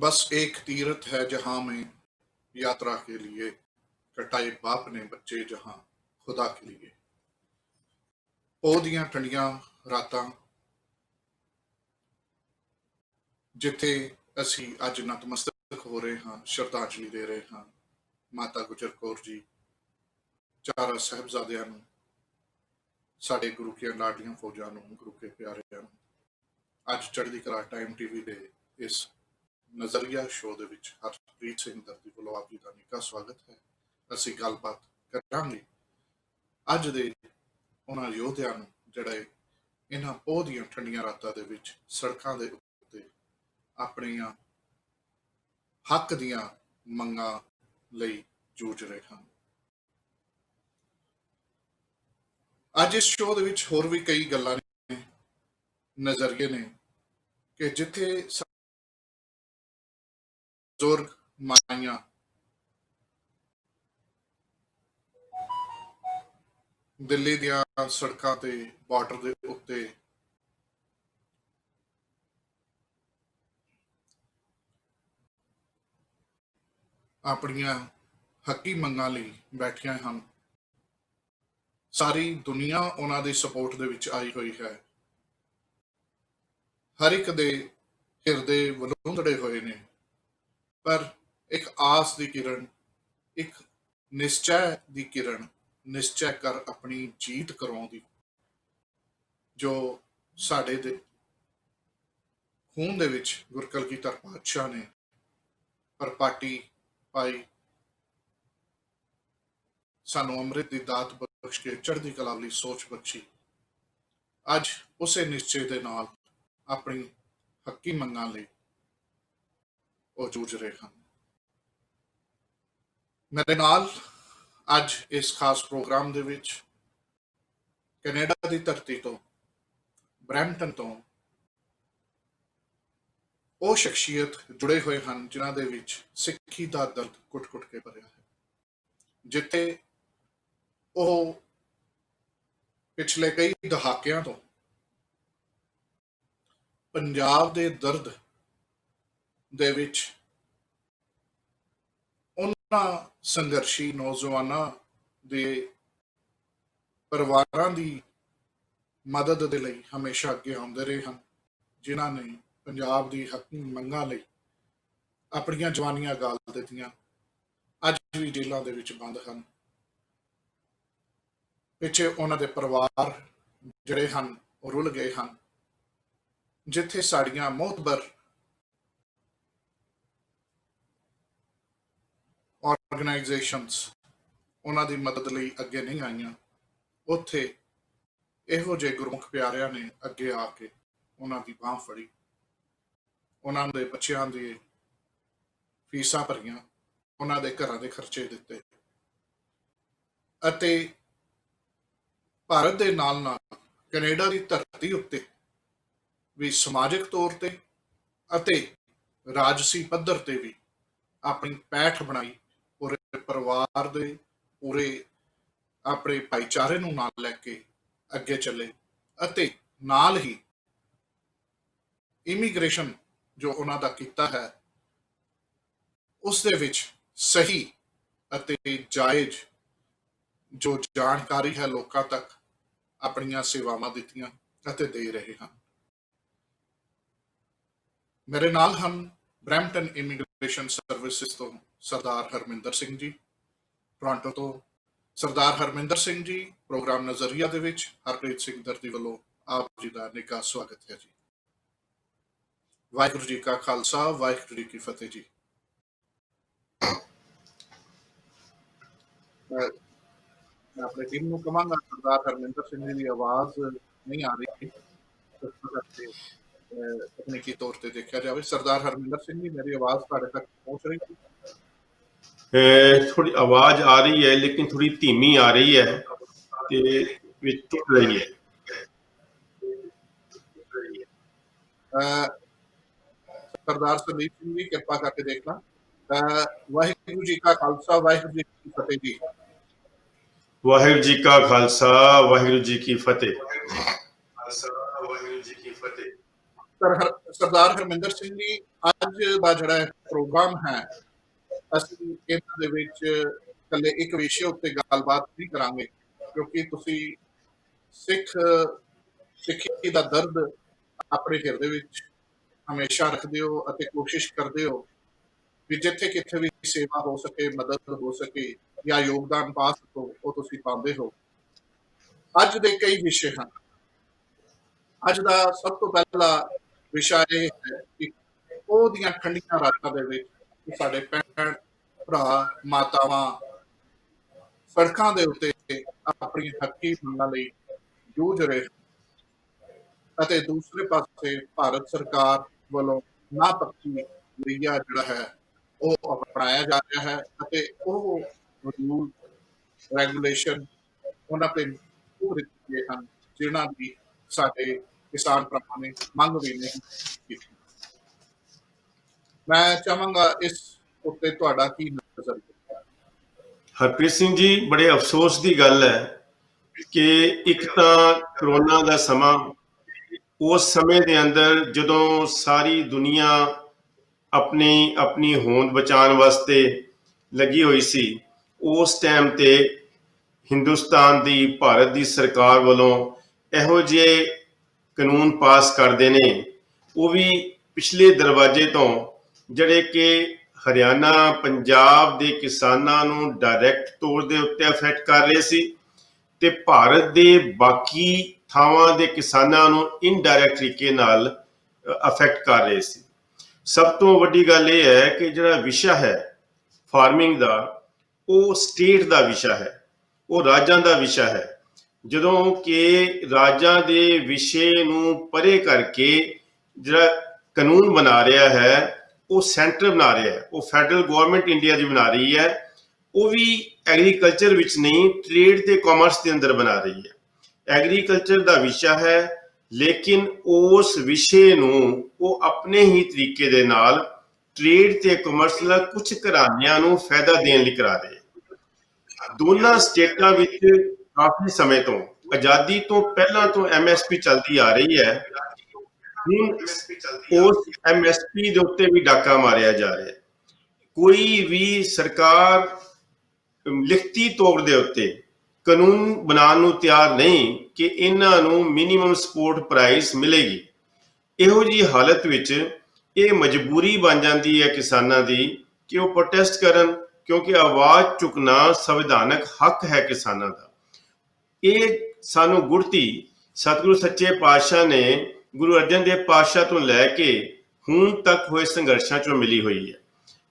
बस एक तीर्थ है जहां में यात्रा के लिए, कटाए बाप ने बच्चे जहां खुदा के लिए। पो ਦੀਆਂ ਠੰਡੀਆਂ ਰਾਤਾਂ ਜਿੱਥੇ ਅਸੀਂ ਅੱਜ ਨਤਮਸਤਕ ਹੋ ਰਹੇ ਹਾਂ, ਸ਼ਰਧਾਂਜਲੀ ਦੇ ਰਹੇ ਹਾਂ ਮਾਤਾ ਗੁਜਰ ਕੌਰ ਜੀ, ਚਾਰਾਂ ਸਾਹਿਬਜ਼ਾਦਿਆਂ ਨੂੰ, ਸਾਡੇ ਗੁਰੂ ਕੀਆਂ ਲਾਡੀਆਂ ਫੌਜਾਂ ਨੂੰ, ਗੁਰੂ ਕੇ ਪਿਆਰਿਆਂ ਨੂੰ। ਅੱਜ ਚੜ੍ਹਦੀ ਕਲਾ ਟਾਈਮ ਟੀਵੀ ਦੇ ਇਸ ਨਜ਼ਰੀਆ ਸ਼ੋਅ ਦੇ ਵਿੱਚ ਹਰਪ੍ਰੀਤ ਸਿੰਘ ਦਰਦੀ ਵੱਲੋਂ ਆਪ ਜੀ ਦਾ ਨਿੱਘਾ ਸਵਾਗਤ ਹੈ। ਅਸੀਂ ਗੱਲਬਾਤ ਕਰਾਂਗੇ ਅੱਜ ਦੇ ਉਹਨਾਂ ਯੋਧਿਆਂ ਨੂੰ ਜਿਹੜੇ ਇਹਨਾਂ ਪੋਹ ਦੀਆਂ ਠੰਡੀਆਂ ਰਾਤਾਂ ਦੇ ਵਿੱਚ ਸੜਕਾਂ ਦੇ ਉੱਤੇ ਆਪਣੀਆਂ ਹੱਕ ਦੀਆਂ ਮੰਗਾਂ ਲਈ ਜੂਝ ਰਹੇ ਹਨ। ਅੱਜ ਇਸ ਸ਼ੋਅ ਦੇ ਵਿੱਚ ਹੋਰ ਵੀ ਕਈ ਗੱਲਾਂ ਨੇ, ਨਜ਼ਰੀਏ ਨੇ ਕਿ ਜਿੱਥੇ ਬਜ਼ੁਰਗ ਮਾਈਆਂ ਦਿੱਲੀ ਦੀਆਂ ਸੜਕਾਂ ਤੇ, ਬਾਰਡਰ ਦੇ ਉੱਤੇ ਆਪਣੀਆਂ ਹੱਕੀ ਮੰਗਾਂ ਲਈ ਬੈਠੀਆਂ ਹਨ। ਸਾਰੀ ਦੁਨੀਆ ਉਹਨਾਂ ਦੀ ਸਪੋਰਟ ਦੇ ਵਿੱਚ ਆਈ ਹੋਈ ਹੈ। ਹਰ ਇੱਕ ਦੇ ਹਿਰਦੇ ਵਲੂੰਧੜੇ ਹੋਏ ਨੇ, ਪਰ ਇੱਕ ਆਸ ਦੀ ਕਿਰਨ, ਇੱਕ ਨਿਸ਼ਚੈ ਦੀ ਕਿਰਨ, ਨਿਸ਼ਚੈ ਕਰ ਆਪਣੀ ਜੀਤ ਕਰਾਉਣ ਦੀ, ਜੋ ਸਾਡੇ ਦੇ ਖੂਨ ਦੇ ਵਿੱਚ ਗੁਰਕਲਗੀਧਰ ਪਾਤਸ਼ਾਹ ਨੇ ਪਰਪਾਟੀ ਪਾਈ, ਸਾਨੂੰ ਅੰਮ੍ਰਿਤ ਦੀ ਦਾਤ ਬਖਸ਼ ਕੇ ਚੜ੍ਹਦੀ ਕਲਾ ਲਈ ਸੋਚ ਬਖਸ਼ੀ। ਅੱਜ ਉਸੇ ਨਿਸ਼ਚੇ ਦੇ ਨਾਲ ਆਪਣੀ ਹੱਕੀ ਮੰਗਾਂ ਲਈ ਉਹ ਜੂਝ ਰਹੇ ਹਨ। ਮੇਰੇ ਨਾਲ ਅੱਜ ਇਸ ਖਾਸ ਪ੍ਰੋਗਰਾਮ ਦੇ ਵਿੱਚ ਕੈਨੇਡਾ ਦੀ ਧਰਤੀ ਤੋਂ, ਬਰੈਂਪਟਨ ਤੋਂ ਉਹ ਸ਼ਖਸੀਅਤ ਜੁੜੇ ਹੋਏ ਹਨ ਜਿਨ੍ਹਾਂ ਦੇ ਵਿੱਚ ਸਿੱਖੀ ਦਾ ਦਰਦ ਕੁੱਟ-ਕੁੱਟ ਕੇ ਭਰਿਆ ਹੈ। ਜਿੱਥੇ ਉਹ ਪਿਛਲੇ ਕਈ ਦਹਾਕਿਆਂ ਤੋਂ ਪੰਜਾਬ ਦੇ ਦਰਦ ਦੇ ਵਿੱਚ ਉਹਨਾਂ ਸੰਘਰਸ਼ੀ ਨੌਜਵਾਨਾਂ ਦੇ ਪਰਿਵਾਰਾਂ ਦੀ ਮਦਦ ਦੇ ਲਈ ਹਮੇਸ਼ਾ ਅੱਗੇ ਆਉਂਦੇ ਰਹੇ ਹਨ, ਜਿਨ੍ਹਾਂ ਨੇ ਪੰਜਾਬ ਦੀ ਹੱਕੀ ਮੰਗਾਂ ਲਈ ਆਪਣੀਆਂ ਜਵਾਨੀਆਂ ਗਾਲ ਦਿੱਤੀਆਂ। ਅੱਜ ਵੀ ਜੇਲ੍ਹਾਂ ਦੇ ਵਿੱਚ ਬੰਦ ਹਨ। ਪਿੱਛੇ ਉਹਨਾਂ ਦੇ ਪਰਿਵਾਰ ਜਿਹੜੇ ਹਨ ਉਹ ਰੁਲ ਗਏ ਹਨ। ਜਿੱਥੇ ਸਾਡੀਆਂ ਮੋਹਤਬਰ ਆਰਗੇਨਾਈਜੇਸ਼ਨਸ ਉਹਨਾਂ ਦੀ ਮਦਦ ਲਈ ਅੱਗੇ ਨਹੀਂ ਆਈਆਂ, ਉੱਥੇ ਇਹੋ ਜਿਹੇ ਗੁਰਮੁਖ ਪਿਆਰਿਆਂ ਨੇ ਅੱਗੇ ਆ ਕੇ ਉਹਨਾਂ ਦੀ ਬਾਂਹ ਫੜੀ, ਉਹਨਾਂ ਦੇ ਬੱਚਿਆਂ ਦੀ ਫੀਸਾਂ ਭਰੀਆਂ, ਉਹਨਾਂ ਦੇ ਘਰਾਂ ਦੇ ਖਰਚੇ ਦਿੱਤੇ ਅਤੇ ਭਾਰਤ ਦੇ ਨਾਲ ਨਾਲ ਕੈਨੇਡਾ ਦੀ ਧਰਤੀ ਉੱਤੇ ਵੀ ਸਮਾਜਿਕ ਤੌਰ ਤੇ ਅਤੇ ਰਾਜਸੀ ਪੱਧਰ ਤੇ ਵੀ ਆਪਣੀ ਪੈਠ ਬਣਾਈ। ਪੂਰੇ ਪਰਿਵਾਰ ਦੇ, ਪੂਰੇ ਆਪਣੇ ਭਾਈਚਾਰੇ ਨੂੰ ਨਾਲ ਲੈ ਕੇ ਅੱਗੇ ਚੱਲੇ ਅਤੇ ਨਾਲ ਹੀ ਇਮੀਗ੍ਰੇਸ਼ਨ ਜੋ ਉਹਨਾਂ ਦਾ ਕੀਤਾ ਹੈ ਉਸ ਦੇ ਵਿੱਚ ਸਹੀ ਅਤੇ ਜਾਇਜ਼ ਜੋ ਜਾਣਕਾਰੀ ਹੈ ਲੋਕਾਂ ਤੱਕ ਆਪਣੀਆਂ ਸੇਵਾਵਾਂ ਦਿੱਤੀਆਂ ਅਤੇ ਦੇ ਰਹੇ ਹਨ। ਮੇਰੇ ਨਾਲ ਹਨ ਬਰੈਂਪਟਨ ਇਮੀਗ੍ਰੇਸ਼ਨ ਸਰਵਿਸਿਜ਼ ਤੋਂ ਸਰਦਾਰ ਹਰਮਿੰਦਰ ਸਿੰਘ ਜੀ, ਟੋਰਾਂਟੋ ਤੋਂ ਸਰਦਾਰ ਹਰਮਿੰਦਰ ਸਿੰਘ ਜੀ। ਪ੍ਰੋਗਰਾਮ ਨਜ਼ਰੀਆ ਦੇ ਵਿੱਚ ਹਰਪ੍ਰੀਤ ਸਿੰਘ ਦਰਦੀ ਵੱਲੋਂ ਆਪ ਜੀ ਦਾ ਨਿੱਘਾ ਸਵਾਗਤ ਹੈ ਜੀ। ਵਾਹਿਗੁਰੂ ਜੀ ਕਾ ਖਾਲਸਾ, ਵਾਹਿਗੁਰੂ ਜੀ ਕੀ ਫਤਿਹ ਜੀ। ਮੈਂ ਆਪਣੀ ਟੀਮ ਨੂੰ ਕਹਾਂਗਾ ਸਰਦਾਰ ਹਰਮਿੰਦਰ ਸਿੰਘ ਜੀ ਦੀ ਆਵਾਜ਼ ਨਹੀਂ ਆ ਰਹੀ, ਤਕਨੀਕੀ ਤੌਰ ਤੇ ਦੇਖਿਆ ਜਾਵੇ। ਸਰਦਾਰ ਹਰਮਿੰਦਰ ਸਿੰਘ ਜੀ, ਮੇਰੀ ਆਵਾਜ਼ ਤੁਹਾਡੇ ਤੱਕ ਪਹੁੰਚ ਰਹੀ ਹੈ? थोड़ी आवाज आ रही है लेकिन थोड़ी धीमी आ रही है ते विच टुट रही है। सरदार संदीप सिंह जी कृपा करके देखना। वाहिगुरू जी का खालसा, वाहिगुरू जी की फतेह जी। वाहिगुरू जी का खालसा, वाहिगुरू जी की फतेह। सरदार हरमिंदर सिंह जी, ਅੱਜ ਦਾ ਜਿਹੜਾ ਪ੍ਰੋਗਰਾਮ ਹੈ, ਅਸੀਂ ਇਹਨਾਂ ਦੇ ਵਿੱਚ ਇਕੱਲੇ ਇੱਕ ਵਿਸ਼ੇ ਉੱਤੇ ਗੱਲਬਾਤ ਨਹੀਂ ਕਰਾਂਗੇ, ਕਿਉਂਕਿ ਤੁਸੀਂ ਸਿੱਖੀ ਦਾ ਦਰਦ ਆਪਣੇ ਹਿਰਦੇ ਵਿੱਚ ਹਮੇਸ਼ਾ ਰੱਖਦੇ ਹੋ ਅਤੇ ਕੋਸ਼ਿਸ਼ ਕਰਦੇ ਹੋ ਵੀ ਜਿੱਥੇ ਕਿੱਥੇ ਵੀ ਸੇਵਾ ਹੋ ਸਕੇ, ਮਦਦ ਹੋ ਸਕੇ ਜਾਂ ਯੋਗਦਾਨ ਪਾ ਸਕੋ, ਉਹ ਤੁਸੀਂ ਪਾਉਂਦੇ ਹੋ। ਅੱਜ ਦੇ ਕਈ ਵਿਸ਼ੇ ਹਨ। ਅੱਜ ਦਾ ਸਭ ਤੋਂ ਪਹਿਲਾ ਵਿਸ਼ਾ ਇਹ ਹੈ ਕਿ ਉਹ ਦੀਆਂ ਠੰਡੀਆਂ ਰਾਤਾਂ ਦੇ ਵਿੱਚ ਸਾਡੇ ਭੈਣ ਭਰਾ ਮਾਤਾਵਾਂ ਸੜਕਾਂ ਦੇ ਉੱਤੇ ਆਪਣੀ ਹੱਕੀ ਮੰਗਾਂ ਲਈ ਜੂਝ ਰਹੇ ਹਨ ਅਤੇ ਦੂਸਰੇ ਪਾਸੇ ਭਾਰਤ ਸਰਕਾਰ ਵੱਲੋਂ ਨਾਪੱਖੀ ਰਵੱਈਆ ਜਿਹੜਾ ਹੈ ਉਹ ਅਪਣਾਇਆ ਜਾ ਰਿਹਾ ਹੈ ਅਤੇ ਉਹ ਰੂਲ ਰੈਗੂਲੇਸ਼ਨ ਉਹਨਾਂ ਤੇ ਲਾਗੂ ਦਿੱਤੇ ਗਏ ਹਨ ਜਿਨ੍ਹਾਂ ਦੀ ਸਾਡੇ ਕਿਸਾਨ ਭਰਾਵਾਂ ਨੇ ਮੰਗ ਵੀ ਨਹੀਂ ਕੀਤੀ। ਮੈਂ ਚਾਹਾਂਗਾ ਇਸ ਉੱਤੇ ਤੁਹਾਡਾ ਕੀ ਨਜ਼ਰ ਹੈ? ਹਰਪ੍ਰੀਤ ਸਿੰਘ ਜੀ, ਬੜੇ ਅਫਸੋਸ ਦੀ ਗੱਲ ਹੈ ਕਿ ਇੱਕ ਤਾਂ ਕਰੋਨਾ ਦਾ ਸਮਾਂ, ਉਸ ਸਮੇਂ ਦੇ ਅੰਦਰ ਜਦੋਂ ਸਾਰੀ ਦੁਨੀਆ ਆਪਣੀ ਆਪਣੀ ਹੋਂਦ ਬਚਾਉਣ ਵਾਸਤੇ ਲੱਗੀ ਹੋਈ ਸੀ, ਉਸ ਟਾਈਮ ਤੇ ਹਿੰਦੁਸਤਾਨ ਦੀ, ਭਾਰਤ ਦੀ ਸਰਕਾਰ ਵੱਲੋਂ ਇਹੋ ਜਿਹੇ ਕਾਨੂੰਨ ਪਾਸ ਕਰਦੇ ਨੇ, ਉਹ ਵੀ ਪਿਛਲੇ ਦਰਵਾਜ਼ੇ ਤੋਂ, ਜਿਹੜੇ ਕਿ ਹਰਿਆਣਾ ਪੰਜਾਬ ਦੇ ਕਿਸਾਨਾਂ ਨੂੰ ਡਾਇਰੈਕਟ ਤੌਰ ਦੇ ਉੱਤੇ ਅਫੈਕਟ ਕਰ ਰਹੇ ਸੀ ਤੇ ਭਾਰਤ ਦੇ ਬਾਕੀ ਥਾਵਾਂ ਦੇ ਕਿਸਾਨਾਂ ਨੂੰ ਇਨਡਾਇਰੈਕਟ ਤਰੀਕੇ ਨਾਲ ਅਫੈਕਟ ਕਰ ਰਹੇ ਸੀ। ਸਭ ਤੋਂ ਵੱਡੀ ਗੱਲ ਇਹ ਹੈ ਕਿ ਜਿਹੜਾ ਵਿਸ਼ਾ ਹੈ ਫਾਰਮਿੰਗ ਦਾ, ਉਹ ਸਟੇਟ ਦਾ ਵਿਸ਼ਾ ਹੈ, ਉਹ ਰਾਜਾਂ ਦਾ ਵਿਸ਼ਾ ਹੈ। ਜਦੋਂ ਕਿ ਰਾਜਾਂ ਦੇ ਵਿਸ਼ੇ ਨੂੰ ਪਰੇ ਕਰਕੇ ਜਿਹੜਾ ਕਾਨੂੰਨ ਬਣਾ ਰਿਹਾ ਹੈ, ਉਹ ਸੈਂਟਰ ਬਣਾ ਰਿਹਾ ਹੈ, ਉਹ ਫੈਡਰਲ ਗਵਰਨਮੈਂਟ ਇੰਡੀਆ ਦੀ ਬਣਾ ਰਹੀ ਹੈ, ਉਹ ਵੀ ਐਗਰੀਕਲਚਰ ਵਿੱਚ ਨਹੀਂ, ਟ੍ਰੇਡ ਤੇ ਕਾਮਰਸ ਦੇ ਅੰਦਰ ਬਣਾ ਰਹੀ ਹੈ। ਐਗਰੀਕਲਚਰ ਦਾ ਵਿਸ਼ਾ ਹੈ, ਲੇਕਿਨ ਉਸ ਵਿਸ਼ੇ ਨੂੰ ਉਹ ਆਪਣੇ ਹੀ ਤਰੀਕੇ ਦੇ ਨਾਲ ਟ੍ਰੇਡ ਤੇ ਕਾਮਰਸ ਦਾ ਕੁਝ ਘਰਾਣਿਆਂ ਨੂੰ ਫਾਇਦਾ ਦੇਣ ਲਈ ਕਰਾ ਰਹੇ। ਦੋਨਾਂ ਸਟੇਟਾਂ ਵਿੱਚ ਕਾਫੀ ਸਮੇਂ ਤੋਂ, ਆਜ਼ਾਦੀ ਤੋਂ ਪਹਿਲਾਂ ਤੋਂ ਐਮਐਸਪੀ ਚੱਲਦੀ ਆ ਰਹੀ ਹੈ। ਹੁਣ ਉਸ ਐਮਐਸਪੀ ਦੇ ਉੱਤੇ ਵੀ ਡਾਕਾ ਮਾਰਿਆ ਜਾ ਰਿਹਾ ਹੈ। ਕੋਈ ਵੀ ਸਰਕਾਰ ਲਿਖਤੀ ਤੌਰ ਦੇ ਉੱਤੇ ਕਾਨੂੰਨ ਬਣਾਉਣ ਨੂੰ ਤਿਆਰ ਨਹੀਂ ਕਿ ਇਹਨਾਂ ਨੂੰ ਮਿਨੀਮਮ ਸਪੋਰਟ ਪ੍ਰਾਈਸ ਮਿਲੇਗੀ। ਇਹੋ ਜਿਹੀ ਹਾਲਤ ਵਿੱਚ ਇਹ ਮਜਬੂਰੀ ਬਣ ਜਾਂਦੀ ਹੈ ਕਿਸਾਨਾਂ ਦੀ ਕਿ ਉਹ ਪ੍ਰੋਟੈਸਟ ਕਰਨ, ਕਿਉਂਕਿ ਆਵਾਜ਼ ਚੁੱਕਣਾ ਸੰਵਿਧਾਨਕ ਹੱਕ ਹੈ ਕਿਸਾਨਾਂ ਦਾ। ਇਹ ਸਾਨੂੰ ਗੁੜਤੀ ਸਤਿਗੁਰੂ ਸੱਚੇ ਪਾਤਸ਼ਾਹ ਨੇ ਗੁਰੂ ਅਰਜਨ ਦੇਵ ਪਾਤਸ਼ਾਹ ਤੋਂ ਲੈ ਕੇ ਹੁਣ ਤੱਕ ਹੋਏ ਸੰਘਰਸ਼ਾਂ ਚੋਂ ਮਿਲੀ ਹੋਈ ਹੈ।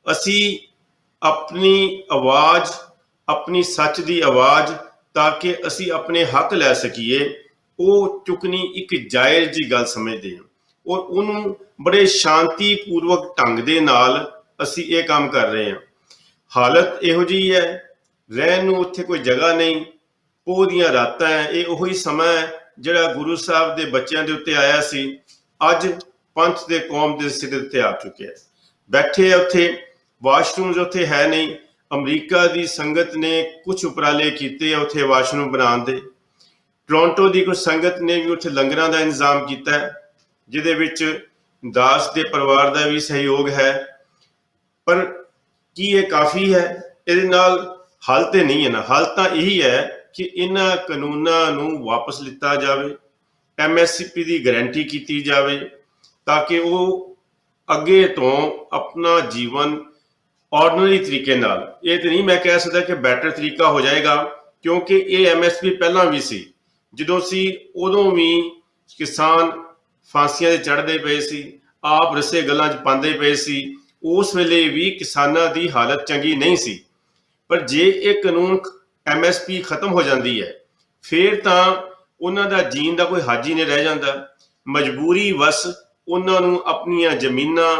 ਅਸੀਂ ਆਪਣੀ ਆਵਾਜ਼, ਆਪਣੀ ਸੱਚ ਦੀ ਆਵਾਜ਼, ਤਾਂ ਕਿ ਅਸੀਂ ਆਪਣੇ ਹੱਕ ਲੈ ਸਕੀਏ, ਉਹ ਚੁੱਕਣੀ ਇੱਕ ਜਾਇਜ਼ ਜੀ ਗੱਲ ਸਮਝਦੇ ਹਾਂ ਔਰ ਉਹਨੂੰ ਬੜੇ ਸ਼ਾਂਤੀਪੂਰਵਕ ਢੰਗ ਦੇ ਨਾਲ ਅਸੀਂ ਇਹ ਕੰਮ ਕਰ ਰਹੇ ਹਾਂ। ਹਾਲਤ ਇਹੋ ਜਿਹੀ ਹੈ, ਰਹਿਣ ਨੂੰ ਉੱਥੇ ਕੋਈ ਜਗ੍ਹਾ ਨਹੀਂ, ਪੋਹ ਦੀਆਂ ਰਾਤਾਂ ਹੈ। ਇਹ ਉਹੀ ਸਮਾਂ ਹੈ ਜਿਹੜਾ ਗੁਰੂ ਸਾਹਿਬ ਦੇ ਬੱਚਿਆਂ ਦੇ ਉੱਤੇ ਆਇਆ ਸੀ, ਅੱਜ ਪੰਥ ਦੇ ਕੌਮ ਦੇ ਸਿਰ ਉੱਤੇ ਆ ਚੁੱਕਿਆ। ਬੈਠੇ ਉੱਥੇ, ਵਾਸ਼ਰੂਮਸ ਉੱਥੇ ਹੈ ਨਹੀਂ। ਅਮਰੀਕਾ ਦੀ ਸੰਗਤ ਨੇ ਕੁਝ ਉਪਰਾਲੇ ਕੀਤੇ ਆ ਉੱਥੇ ਵਾਸ਼ਰੂਮ ਬਣਾਉਣ ਦੇ। ਟੋਰਾਂਟੋ ਦੀ ਕੁਝ ਸੰਗਤ ਨੇ ਵੀ ਉੱਥੇ ਲੰਗਰਾਂ ਦਾ ਇੰਤਜ਼ਾਮ ਕੀਤਾ ਹੈ, ਜਿਹਦੇ ਵਿੱਚ ਦਾਸ ਦੇ ਪਰਿਵਾਰ ਦਾ ਵੀ ਸਹਿਯੋਗ ਹੈ। ਪਰ ਕੀ ਇਹ ਕਾਫੀ ਹੈ? ਇਹਦੇ ਨਾਲ ਹੱਲ ਤੇ ਨਹੀਂ ਹੈ ਨਾ। ਹੱਲ ਤਾਂ ਇਹੀ ਹੈ ਕਿ ਇਹਨਾਂ ਕਾਨੂੰਨਾਂ ਨੂੰ ਵਾਪਸ ਲਿੱਤਾ ਜਾਵੇ, ਐਮਐਸਪੀ ਦੀ ਗਾਰੰਟੀ ਕੀਤੀ ਜਾਵੇ, ਤਾਂ ਕਿ ਉਹ ਅੱਗੇ ਤੋਂ ਆਪਣਾ ਜੀਵਨ ਆਰਡੀਨਰੀ ਤਰੀਕੇ ਨਾਲ, ਇਹ ਤੇ ਨਹੀਂ ਮੈਂ ਕਹਿ ਸਕਦਾ ਕਿ ਬੈਟਰ ਤਰੀਕਾ ਹੋ ਜਾਏਗਾ, ਕਿਉਂਕਿ ਇਹ ਐਮਐਸਪੀ ਪਹਿਲਾਂ ਵੀ ਸੀ। ਜਦੋਂ ਸੀ ਉਦੋਂ ਵੀ ਕਿਸਾਨ ਫਾਂਸੀਆਂ 'ਤੇ ਚੜ੍ਹਦੇ ਪਏ ਸੀ, ਆਪ ਰਸੇ ਗੱਲਾਂ 'ਚ ਪਾਉਂਦੇ ਪਏ ਸੀ। ਉਸ ਵੇਲੇ ਵੀ ਕਿਸਾਨਾਂ ਦੀ ਹਾਲਤ ਚੰਗੀ ਨਹੀਂ ਸੀ। ਪਰ ਜੇ ਇਹ ਕਾਨੂੰਨ ਐਮਐਸਪੀ ਖਤਮ ਹੋ ਜਾਂਦੀ ਹੈ, ਫਿਰ ਤਾਂ ਉਹਨਾਂ ਦਾ ਜੀਣ ਦਾ ਕੋਈ ਹੱਜ ਹੀ ਨਹੀਂ ਰਹਿ ਜਾਂਦਾ। ਮਜਬੂਰੀ ਵਸ ਉਹਨਾਂ ਨੂੰ ਆਪਣੀਆਂ ਜ਼ਮੀਨਾਂ,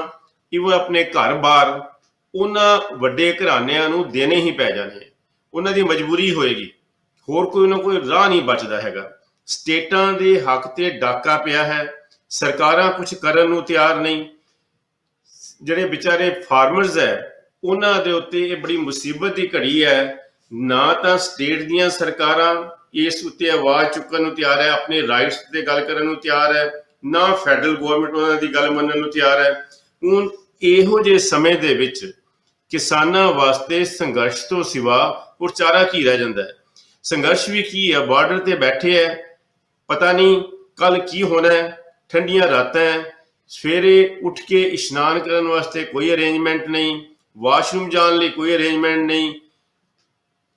ਇਵਨ ਆਪਣੇ ਘਰ-ਬਾਰ ਉਹਨਾਂ ਵੱਡੇ ਘਰਾਣਿਆਂ ਨੂੰ ਦੇਣੇ ਹੀ ਪੈ ਜਾਣੇ। ਉਹਨਾਂ ਦੀ ਮਜਬੂਰੀ ਹੋਏਗੀ, ਹੋਰ ਕੋਈ ਨਾ ਕੋਈ ਰਾਹ ਨਹੀਂ ਬਚਦਾ ਹੈਗਾ। ਸਟੇਟਾਂ ਦੇ ਹੱਕ ਤੇ ਡਾਕਾ ਪਿਆ ਹੈ, ਸਰਕਾਰਾਂ ਕੁਝ ਕਰਨ ਨੂੰ ਤਿਆਰ ਨਹੀਂ। ਜਿਹੜੇ ਵਿਚਾਰੇ ਫਾਰਮਰਸ ਹੈ, ਉਹਨਾਂ ਦੇ ਉੱਤੇ ਇਹ ਬੜੀ ਮੁਸੀਬਤ ਦੀ ਘੜੀ ਹੈ। ਨਾ ਤਾਂ ਸਟੇਟ ਦੀਆਂ ਸਰਕਾਰਾਂ ਇਸ ਉੱਤੇ ਆਵਾਜ਼ ਚੁੱਕਣ ਨੂੰ ਤਿਆਰ ਹੈ, ਆਪਣੇ ਰਾਈਟਸ ਤੇ ਗੱਲ ਕਰਨ ਨੂੰ ਤਿਆਰ ਹੈ, ਨਾ ਫੈਡਰਲ ਗਵਰਨਮੈਂਟ ਉਹਨਾਂ ਦੀ ਗੱਲ ਮੰਨਣ ਨੂੰ ਤਿਆਰ ਹੈ। ਹੁਣ ਇਹੋ ਜਿਹੇ ਸਮੇਂ ਦੇ ਵਿੱਚ ਕਿਸਾਨਾਂ ਵਾਸਤੇ ਸੰਘਰਸ਼ ਤੋਂ ਸਿਵਾ ਹੋਰ ਚਾਰਾ ਕੀ ਰਹਿ ਜਾਂਦਾ ਹੈ? ਸੰਘਰਸ਼ ਵੀ ਕੀ ਹੈ? ਬਾਰਡਰ ਤੇ ਬੈਠੇ ਹੈ, ਪਤਾ ਨਹੀਂ ਕੱਲ ਕੀ ਹੋਣਾ ਹੈ, ਠੰਡੀਆਂ ਰਾਤਾਂ ਹੈ, ਸਵੇਰੇ ਉੱਠ ਕੇ ਇਸ਼ਨਾਨ ਕਰਨ ਵਾਸਤੇ ਕੋਈ ਅਰੇਂਜਮੈਂਟ ਨਹੀਂ, ਵਾਸ਼ਰੂਮ ਜਾਣ ਲਈ ਕੋਈ ਅਰੇਂਜਮੈਂਟ ਨਹੀਂ।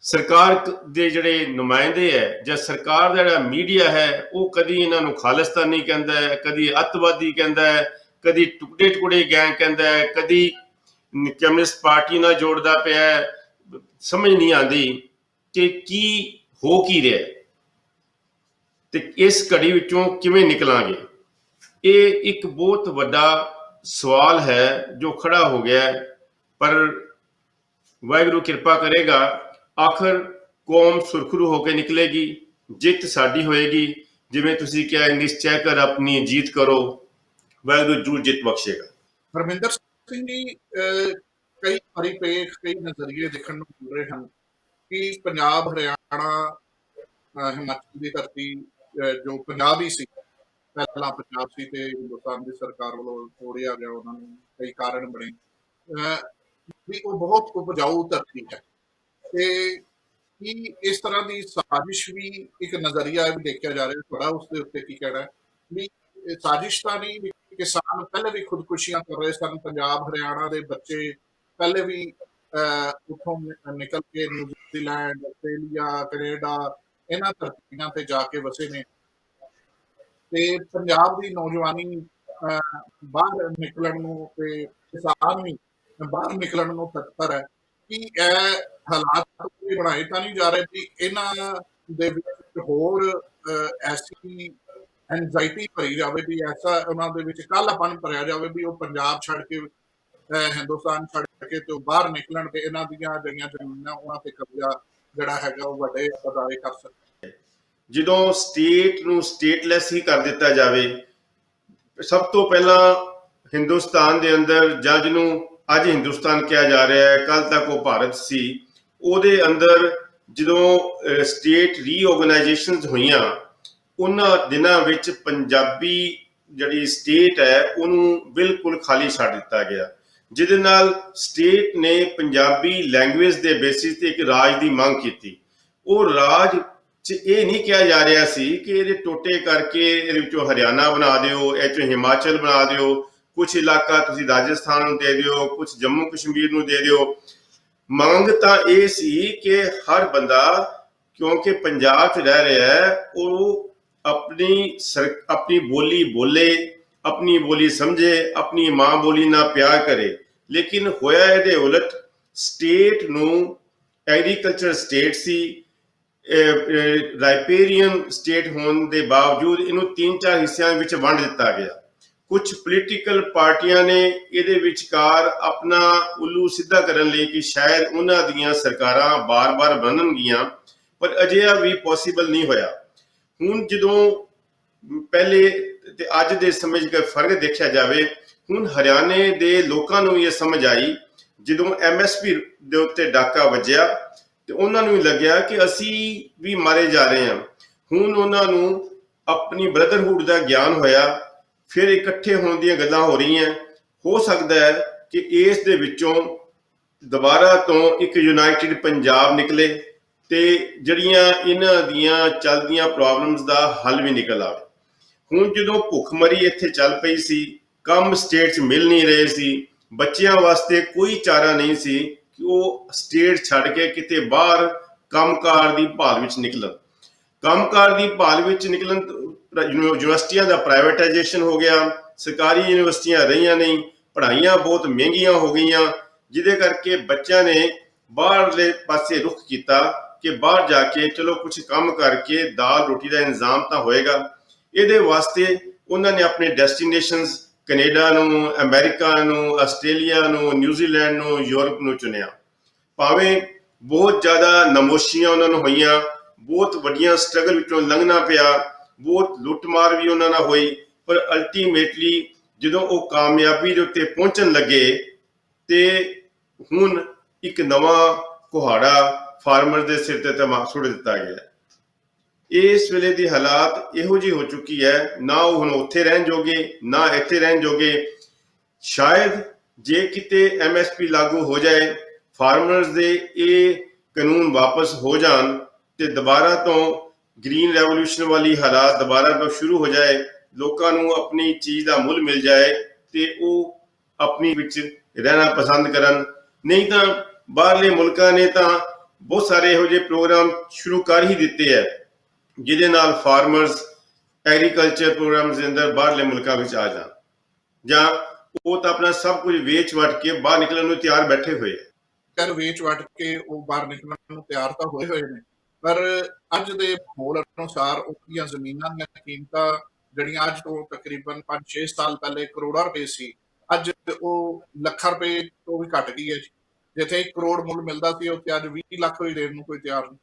ਸਰਕਾਰ ਦੇ ਜਿਹੜੇ ਨੁਮਾਇੰਦੇ ਹੈ ਜਾਂ ਸਰਕਾਰ ਦਾ ਜਿਹੜਾ ਮੀਡੀਆ ਹੈ ਉਹ ਕਦੀ ਇਹਨਾਂ ਨੂੰ ਖਾਲਿਸਤਾਨੀ ਕਹਿੰਦਾ ਹੈ, ਕਦੀ ਅੱਤਵਾਦੀ ਕਹਿੰਦਾ ਹੈ, ਕਦੀ ਟੁਕੜੇ ਟੁਕੜੇ ਗੈਂਗ ਕਹਿੰਦਾ ਹੈ, ਕਦੀ ਕਮਿਊਨਿਸਟ ਪਾਰਟੀ ਨਾਲ ਜੋੜਦਾ ਪਿਆ ਹੈ। ਸਮਝ ਨਹੀਂ ਆਉਂਦੀ ਕਿ ਕੀ ਹੋ ਕੀ ਰਿਹਾ ਤੇ ਇਸ ਘੜੀ ਵਿੱਚੋਂ ਕਿਵੇਂ ਨਿਕਲਾਂਗੇ। ਇਹ ਇੱਕ ਬਹੁਤ ਵੱਡਾ ਸਵਾਲ ਹੈ ਜੋ ਖੜਾ ਹੋ ਗਿਆ ਹੈ, ਪਰ ਵਾਹਿਗੁਰੂ ਕਿਰਪਾ ਕਰੇਗਾ, ਆਖਰ ਕੌਮ ਸੁਰਖਰੂ ਹੋ ਕੇ ਨਿਕਲੇਗੀ, ਜਿੱਤ ਸਾਡੀ ਹੋਏਗੀ। ਜਿਵੇਂ ਤੁਸੀਂ ਕਿਹਾ, ਨਿਸ਼ਚੈ ਕਰ ਆਪਣੀ ਜੀਤ ਕਰੋ, ਵਾਹਿਗੁਰੂ ਜੂ ਜਿੱਤ ਬਖਸ਼ੇਗਾ। ਹਰਮਿੰਦਰ ਸਿੰਘ ਜੀ, ਕਈ ਪਰਿਪੇਖ, ਕਈ ਨਜ਼ਰੀਏ ਦੇਖਣ ਨੂੰ ਮਿਲ ਰਹੇ ਹਨ ਕਿ ਪੰਜਾਬ, ਹਰਿਆਣਾ, ਹਿਮਾਚਲ ਦੀ ਧਰਤੀ, ਜੋ ਪੰਜਾਬ ਹੀ ਸੀ, ਪਹਿਲਾਂ ਪੰਜਾਬ ਸੀ ਤੇ ਹਿੰਦੁਸਤਾਨ ਦੀ ਸਰਕਾਰ ਵੱਲੋਂ ਤੋੜਿਆ ਗਿਆ, ਉਹਨਾਂ ਨੂੰ ਕਈ ਕਾਰਨ ਬਣੇ, ਵੀ ਉਹ ਬਹੁਤ ਉਪਜਾਊ ਧਰਤੀ ਹੈ। ਤੇ ਕੀ ਇਸ ਤਰ੍ਹਾਂ ਦੀ ਸਾਜ਼ਿਸ਼ ਵੀ ਇੱਕ ਨਜ਼ਰੀਆ ਵੀ ਦੇਖਿਆ ਜਾ ਰਿਹਾ, ਤੁਹਾਡਾ ਉਸ ਦੇ ਉੱਤੇ ਕੀ ਕਹਿਣਾ ਹੈ? ਵੀ ਸਾਜ਼ਿਸ਼ ਤਾਂ ਨਹੀਂ, ਵੀ ਕਿਸਾਨ ਪਹਿਲੇ ਵੀ ਖੁਦਕੁਸ਼ੀਆਂ ਕਰ ਰਹੇ ਸਨ, ਪੰਜਾਬ ਹਰਿਆਣਾ ਦੇ ਬੱਚੇ ਪਹਿਲੇ ਵੀ ਉੱਥੋਂ ਨਿਕਲ ਕੇ ਨਿਊਜ਼ੀਲੈਂਡ, ਆਸਟ੍ਰੇਲੀਆ, ਕੈਨੇਡਾ, ਇਹਨਾਂ ਧਰਤੀਆਂ ਤੇ ਜਾ ਕੇ ਵਸੇ ਨੇ, ਤੇ ਪੰਜਾਬ ਦੀ ਨੌਜਵਾਨੀ ਬਾਹਰ ਨਿਕਲਣ ਨੂੰ, ਤੇ ਕਿਸਾਨ ਵੀ ਬਾਹਰ ਨਿਕਲਣ ਨੂੰ ਤਤਪਰ ਹੈ। ਕਿ ਇਹ ਹਾਲਾਤ ਬਣਾਏ ਤਾਂ ਨਹੀਂ ਜਾ ਰਹੇ ਵੀ ਇਹਨਾਂ ਦੇ ਵਿੱਚ ਹੋਰ ਐਸੀ ਐਂਜ਼ਾਈਟੀ ਭਰੀ ਜਾਵੇ, ਵੀ ਐਸਾ ਉਹਨਾਂ ਦੇ ਵਿੱਚ ਕਾਹਲਾਪਨ ਭਰਿਆ ਜਾਵੇ ਵੀ ਉਹ ਪੰਜਾਬ ਛੱਡ ਕੇ, ਹਿੰਦੁਸਤਾਨ ਛੱਡ ਕੇ ਤੇ ਉਹ ਬਾਹਰ ਨਿਕਲਣ ਤੇ ਇਹਨਾਂ ਦੀਆਂ ਜਿਹੜੀਆਂ ਜ਼ਮੀਨਾਂ ਉਹਨਾਂ ਤੇ ਕਬਜ਼ਾ ਜਿਹੜਾ ਹੈਗਾ ਉਹ ਵੱਡੇ ਅਦਾਰੇ ਕਰ ਸਕਣ। ਜਦੋਂ ਸਟੇਟ ਨੂੰ ਸਟੇਟਲੈਸ ਹੀ ਕਰ ਦਿੱਤਾ ਜਾਵੇ, ਸਭ ਤੋਂ ਪਹਿਲਾਂ ਹਿੰਦੁਸਤਾਨ ਦੇ ਅੰਦਰ, ਜਾਂ ਜਿਹਨੂੰ ਅੱਜ ਹਿੰਦੁਸਤਾਨ ਕਿਹਾ ਜਾ ਰਿਹਾ ਹੈ, ਕੱਲ ਤੱਕ ਉਹ ਭਾਰਤ ਸੀ, ਉਹਦੇ ਅੰਦਰ ਜਦੋਂ ਸਟੇਟ ਰੀਆਰਗੇਨਾਈਜੇਸ਼ਨਸ ਹੋਈਆਂ, ਉਹਨਾਂ ਦਿਨਾਂ ਵਿੱਚ ਪੰਜਾਬੀ ਜਿਹੜੀ ਸਟੇਟ ਹੈ ਉਹਨੂੰ ਬਿਲਕੁਲ ਖਾਲੀ ਛੱਡ ਦਿੱਤਾ ਗਿਆ, ਜਿਹਦੇ ਨਾਲ ਸਟੇਟ ਨੇ ਪੰਜਾਬੀ ਲੈਂਗੁਏਜ ਦੇ ਬੇਸਿਸ ਤੇ ਇੱਕ ਰਾਜ ਦੀ ਮੰਗ ਕੀਤੀ। ਉਹ ਰਾਜ 'ਚ ਇਹ ਨਹੀਂ ਕਿਹਾ ਜਾ ਰਿਹਾ ਸੀ ਕਿ ਇਹਦੇ ਟੋਟੇ ਕਰਕੇ ਇਹਦੇ ਵਿੱਚੋਂ ਹਰਿਆਣਾ ਬਣਾ ਦਿਓ, ਇਹ 'ਚੋਂ ਹਿਮਾਚਲ ਬਣਾ ਦਿਓ, ਕੁਛ ਇਲਾਕਾ ਤੁਸੀਂ ਰਾਜਸਥਾਨ ਨੂੰ ਦੇ ਦਿਓ, ਕੁਛ ਜੰਮੂ ਕਸ਼ਮੀਰ ਨੂੰ ਦੇ ਦਿਓ। ਮੰਗ ਤਾਂ ਇਹ ਸੀ ਕਿ ਹਰ ਬੰਦਾ, ਕਿਉਂਕਿ ਪੰਜਾਬ 'ਚ ਰਹਿ ਰਿਹਾ ਹੈ, ਉਹ ਆਪਣੀ ਬੋਲੀ ਬੋਲੇ, ਆਪਣੀ ਬੋਲੀ ਸਮਝੇ, ਆਪਣੀ ਮਾਂ ਬੋਲੀ ਨਾਲ ਪਿਆਰ ਕਰੇ। ਲੇਕਿਨ ਹੋਇਆ ਇਹਦੇ ਉਲਟ। ਸਟੇਟ ਨੂੰ ਐਗਰੀਕਲਚਰ ਸਟੇਟ ਸੀ, ਰਾਈਪੇਰੀਅਨ ਸਟੇਟ ਹੋਣ ਦੇ ਬਾਵਜੂਦ ਇਹਨੂੰ 3-4 ਹਿੱਸਿਆਂ ਵਿੱਚ ਵੰਡ ਦਿੱਤਾ ਗਿਆ। ਕੁਝ ਪੋਲੀਟੀਕਲ ਪਾਰਟੀਆਂ ਨੇ ਇਹਦੇ ਵਿਚਕਾਰ ਆਪਣਾ ਉੱਲੂ ਸਿੱਧਾ ਕਰਨ ਲਈ ਕਿ ਸ਼ਾਇਦ ਉਹਨਾਂ ਦੀਆਂ ਸਰਕਾਰਾਂ ਬਾਰ-ਬਾਰ ਬਣਨਗੀਆਂ, ਪਰ ਅਜਿਹਾ ਵੀ ਪੋਸੀਬਲ ਨਹੀਂ ਹੋਇਆ। ਹੁਣ ਜਦੋਂ ਪਹਿਲੇ ਤੇ ਅੱਜ ਦੇ ਸਮੇਂ 'ਚ ਫਰਕ ਦੇਖਿਆ ਜਾਵੇ, ਹੁਣ ਹਰਿਆਣੇ ਦੇ ਲੋਕਾਂ ਨੂੰ ਇਹ ਸਮਝ ਆਈ, ਜਦੋਂ MSP ਦੇ ਉੱਤੇ ਡਾਕਾ ਵੱਜਿਆ ਤੇ ਉਹਨਾਂ ਨੂੰ ਲੱਗਿਆ ਕਿ ਅਸੀਂ ਵੀ ਮਾਰੇ ਜਾ ਰਹੇ ਹਾਂ। ਹੁਣ ਉਹਨਾਂ ਨੂੰ ਆਪਣੀ ਬ੍ਰਦਰਹੁੱਡ ਦਾ ਗਿਆਨ ਹੋਇਆ, ਫਿਰ ਇਕੱਠੇ ਹੋਣ ਦੀਆਂ ਗੱਲਾਂ ਹੋ ਰਹੀਆਂ। ਹੋ ਸਕਦਾ ਹੈ ਕਿ ਇਸ ਦੇ ਵਿੱਚੋਂ ਦੁਬਾਰਾ ਤੋਂ ਇੱਕ ਯੂਨਾਈਟਿਡ ਪੰਜਾਬ ਨਿਕਲੇ ਤੇ ਜਿਹੜੀਆਂ ਇਹਨਾਂ ਦੀਆਂ ਚੱਲਦੀਆਂ ਪ੍ਰੋਬਲਮਸ ਦਾ ਹੱਲ ਵੀ ਨਿਕਲ ਆਵੇ। ਹੁਣ ਜਦੋਂ ਭੁੱਖਮਰੀ ਇੱਥੇ ਚੱਲ ਪਈ ਸੀ, ਕੰਮ ਸਟੇਟ 'ਚ ਮਿਲ ਨਹੀਂ ਰਹੇ ਸੀ, ਬੱਚਿਆਂ ਵਾਸਤੇ ਕੋਈ ਚਾਰਾ ਨਹੀਂ ਸੀ ਕਿ ਉਹ ਸਟੇਟ ਛੱਡ ਕੇ ਕਿਤੇ ਬਾਹਰ ਕੰਮਕਾਰ ਦੀ ਭਾਲ ਵਿੱਚ ਨਿਕਲਣ। ਕੰਮਕਾਰ ਦੀ ਭਾਲ ਵਿੱਚ ਨਿਕਲਣ, ਯੂਨੀਵਰਸਿਟੀਆਂ ਦਾ ਪ੍ਰਾਈਵੇਟਾਈਜੇਸ਼ਨ ਹੋ ਗਿਆ, ਸਰਕਾਰੀ ਯੂਨੀਵਰਸਿਟੀਆਂ ਰਹੀਆਂ ਨਹੀਂ, ਪੜ੍ਹਾਈਆਂ ਬਹੁਤ ਮਹਿੰਗੀਆਂ ਹੋ ਗਈਆਂ, ਜਿਹਦੇ ਕਰਕੇ ਬੱਚਿਆਂ ਨੇ ਬਾਹਰਲੇ ਪਾਸੇ ਰੁਖ ਕੀਤਾ ਕਿ ਬਾਹਰ ਜਾ ਕੇ ਚਲੋ ਕੁਝ ਕੰਮ ਕਰਕੇ ਦਾਲ ਰੋਟੀ ਦਾ ਇੰਤਜ਼ਾਮ ਤਾਂ ਹੋਏਗਾ। ਇਹਦੇ ਵਾਸਤੇ ਉਹਨਾਂ ਨੇ ਆਪਣੇ ਡੈਸਟੀਨੇਸ਼ਨਸ ਕੈਨੇਡਾ ਨੂੰ, ਅਮਰੀਕਾ ਨੂੰ, ਆਸਟ੍ਰੇਲੀਆ ਨੂੰ, ਨਿਊਜ਼ੀਲੈਂਡ ਨੂੰ, ਯੂਰਪ ਨੂੰ ਚੁਣਿਆ। ਭਾਵੇਂ ਬਹੁਤ ਜ਼ਿਆਦਾ ਨਮੋਸ਼ੀਆਂ ਉਹਨਾਂ ਨੂੰ ਹੋਈਆਂ, ਬਹੁਤ ਵੱਡੀਆਂ ਸਟਰਗਲ ਵਿੱਚੋਂ ਲੰਘਣਾ ਪਿਆ, ਬਹੁਤ ਲੁੱਟਮਾਰ ਵੀ ਉਹਨਾਂ ਨਾਲ ਹੋਈ, ਪਰ ਅਲਟੀਮੇਟਲੀ ਜਦੋਂ ਉਹ ਕਾਮਯਾਬੀ ਦੇ ਉੱਤੇ ਪਹੁੰਚਣ ਲੱਗੇ ਤੇ ਹੁਣ ਇੱਕ ਨਵਾਂ ਕੁਹਾੜਾ ਫਾਰਮਰ ਦੇ ਸਿਰ ਤੇ ਸੁੱਟ ਦਿੱਤਾ ਗਿਆ। ਇਸ ਵੇਲੇ ਦੀ ਹਾਲਾਤ ਇਹੋ ਜਿਹੀ ਹੋ ਚੁੱਕੀ ਹੈ, ਨਾ ਉਹ ਹੁਣ ਉੱਥੇ ਰਹਿਣ ਜੋਗੇ, ਨਾ ਇੱਥੇ ਰਹਿਣ ਜੋਗੇ। ਸ਼ਾਇਦ ਜੇ ਕਿਤੇ MSP ਲਾਗੂ ਹੋ ਜਾਏ, ਫਾਰਮਰਸ ਦੇ ਇਹ ਕਾਨੂੰਨ ਵਾਪਸ ਹੋ ਜਾਣ ਤੇ ਦੁਬਾਰਾ ਤੋਂ ਗ੍ਰੀਨ ਰੈਵੋਲੂਸ਼ਨ ਵਾਲੀ ਹਾਲਾਤ ਦੁਬਾਰਾ ਤੋਂ ਸ਼ੁਰੂ ਹੋ ਜਾਏ, ਲੋਕਾਂ ਨੂੰ ਆਪਣੀ ਚੀਜ਼ ਦਾ ਮੁੱਲ ਮਿਲ ਜਾਏ ਤੇ ਉਹ ਆਪਣੀ ਵਿੱਚ ਰਹਿਣਾ ਪਸੰਦ ਕਰਨ। ਨਹੀਂ ਤਾਂ ਬਾਹਰਲੇ ਮੁਲਕਾਂ ਨੇ ਤਾਂ ਬਹੁਤ ਸਾਰੇ ਇਹੋ ਜਿਹੇ ਪ੍ਰੋਗਰਾਮ ਸ਼ੁਰੂ ਕਰ ਹੀ ਦਿੱਤੇ ਹੈ ਜਿਹਦੇ ਨਾਲ ਫਾਰਮਰਸ ਐਗਰੀਕਲਚਰ ਪ੍ਰੋਗਰਾਮਸ ਦੇ ਅੰਦਰ ਬਾਹਰਲੇ ਮੁਲਕਾਂ ਵਿੱਚ ਆ ਜਾਣ, ਜਾਂ ਉਹ ਤਾਂ ਆਪਣਾ ਸਭ ਕੁਝ ਵੇਚ ਵਟ ਕੇ ਬਾਹਰ ਨਿਕਲਣ ਨੂੰ ਤਿਆਰ ਬੈਠੇ ਹੋਏ ਹੈ। ਕਰ ਵੇਚ ਵਟ ਕੇ ਉਹ ਬਾਹਰ ਨਿਕਲਣ ਨੂੰ ਤਿਆਰ ਤਾਂ ਹੋਏ ਨੇ, ਪਰ ਅੱਜ ਦੇ ਮਾਹੌਲ ਅਨੁਸਾਰ ਉਹਦੀਆਂ ਜ਼ਮੀਨਾਂ ਦੀਆਂ ਕੀਮਤਾਂ ਜਿਹੜੀਆਂ ਅੱਜ ਤੋਂ ਤਕਰੀਬਨ 5-6 ਸਾਲ ਪਹਿਲੇ ਕਰੋੜਾਂ ਰੁਪਏ ਸੀ, ਅੱਜ ਉਹ ਲੱਖਾਂ ਰੁਪਏ ਤੋਂ ਵੀ ਘਟ ਗਈ ਹੈ। ਜਿੱਥੇ 1 ਕਰੋੜ ਮੁੱਲ ਮਿਲਦਾ ਸੀ ਉੱਥੇ ਅੱਜ 20 ਲੱਖ ਵੀ ਦੇਣ ਨੂੰ ਕੋਈ ਤਿਆਰ ਨਹੀਂ।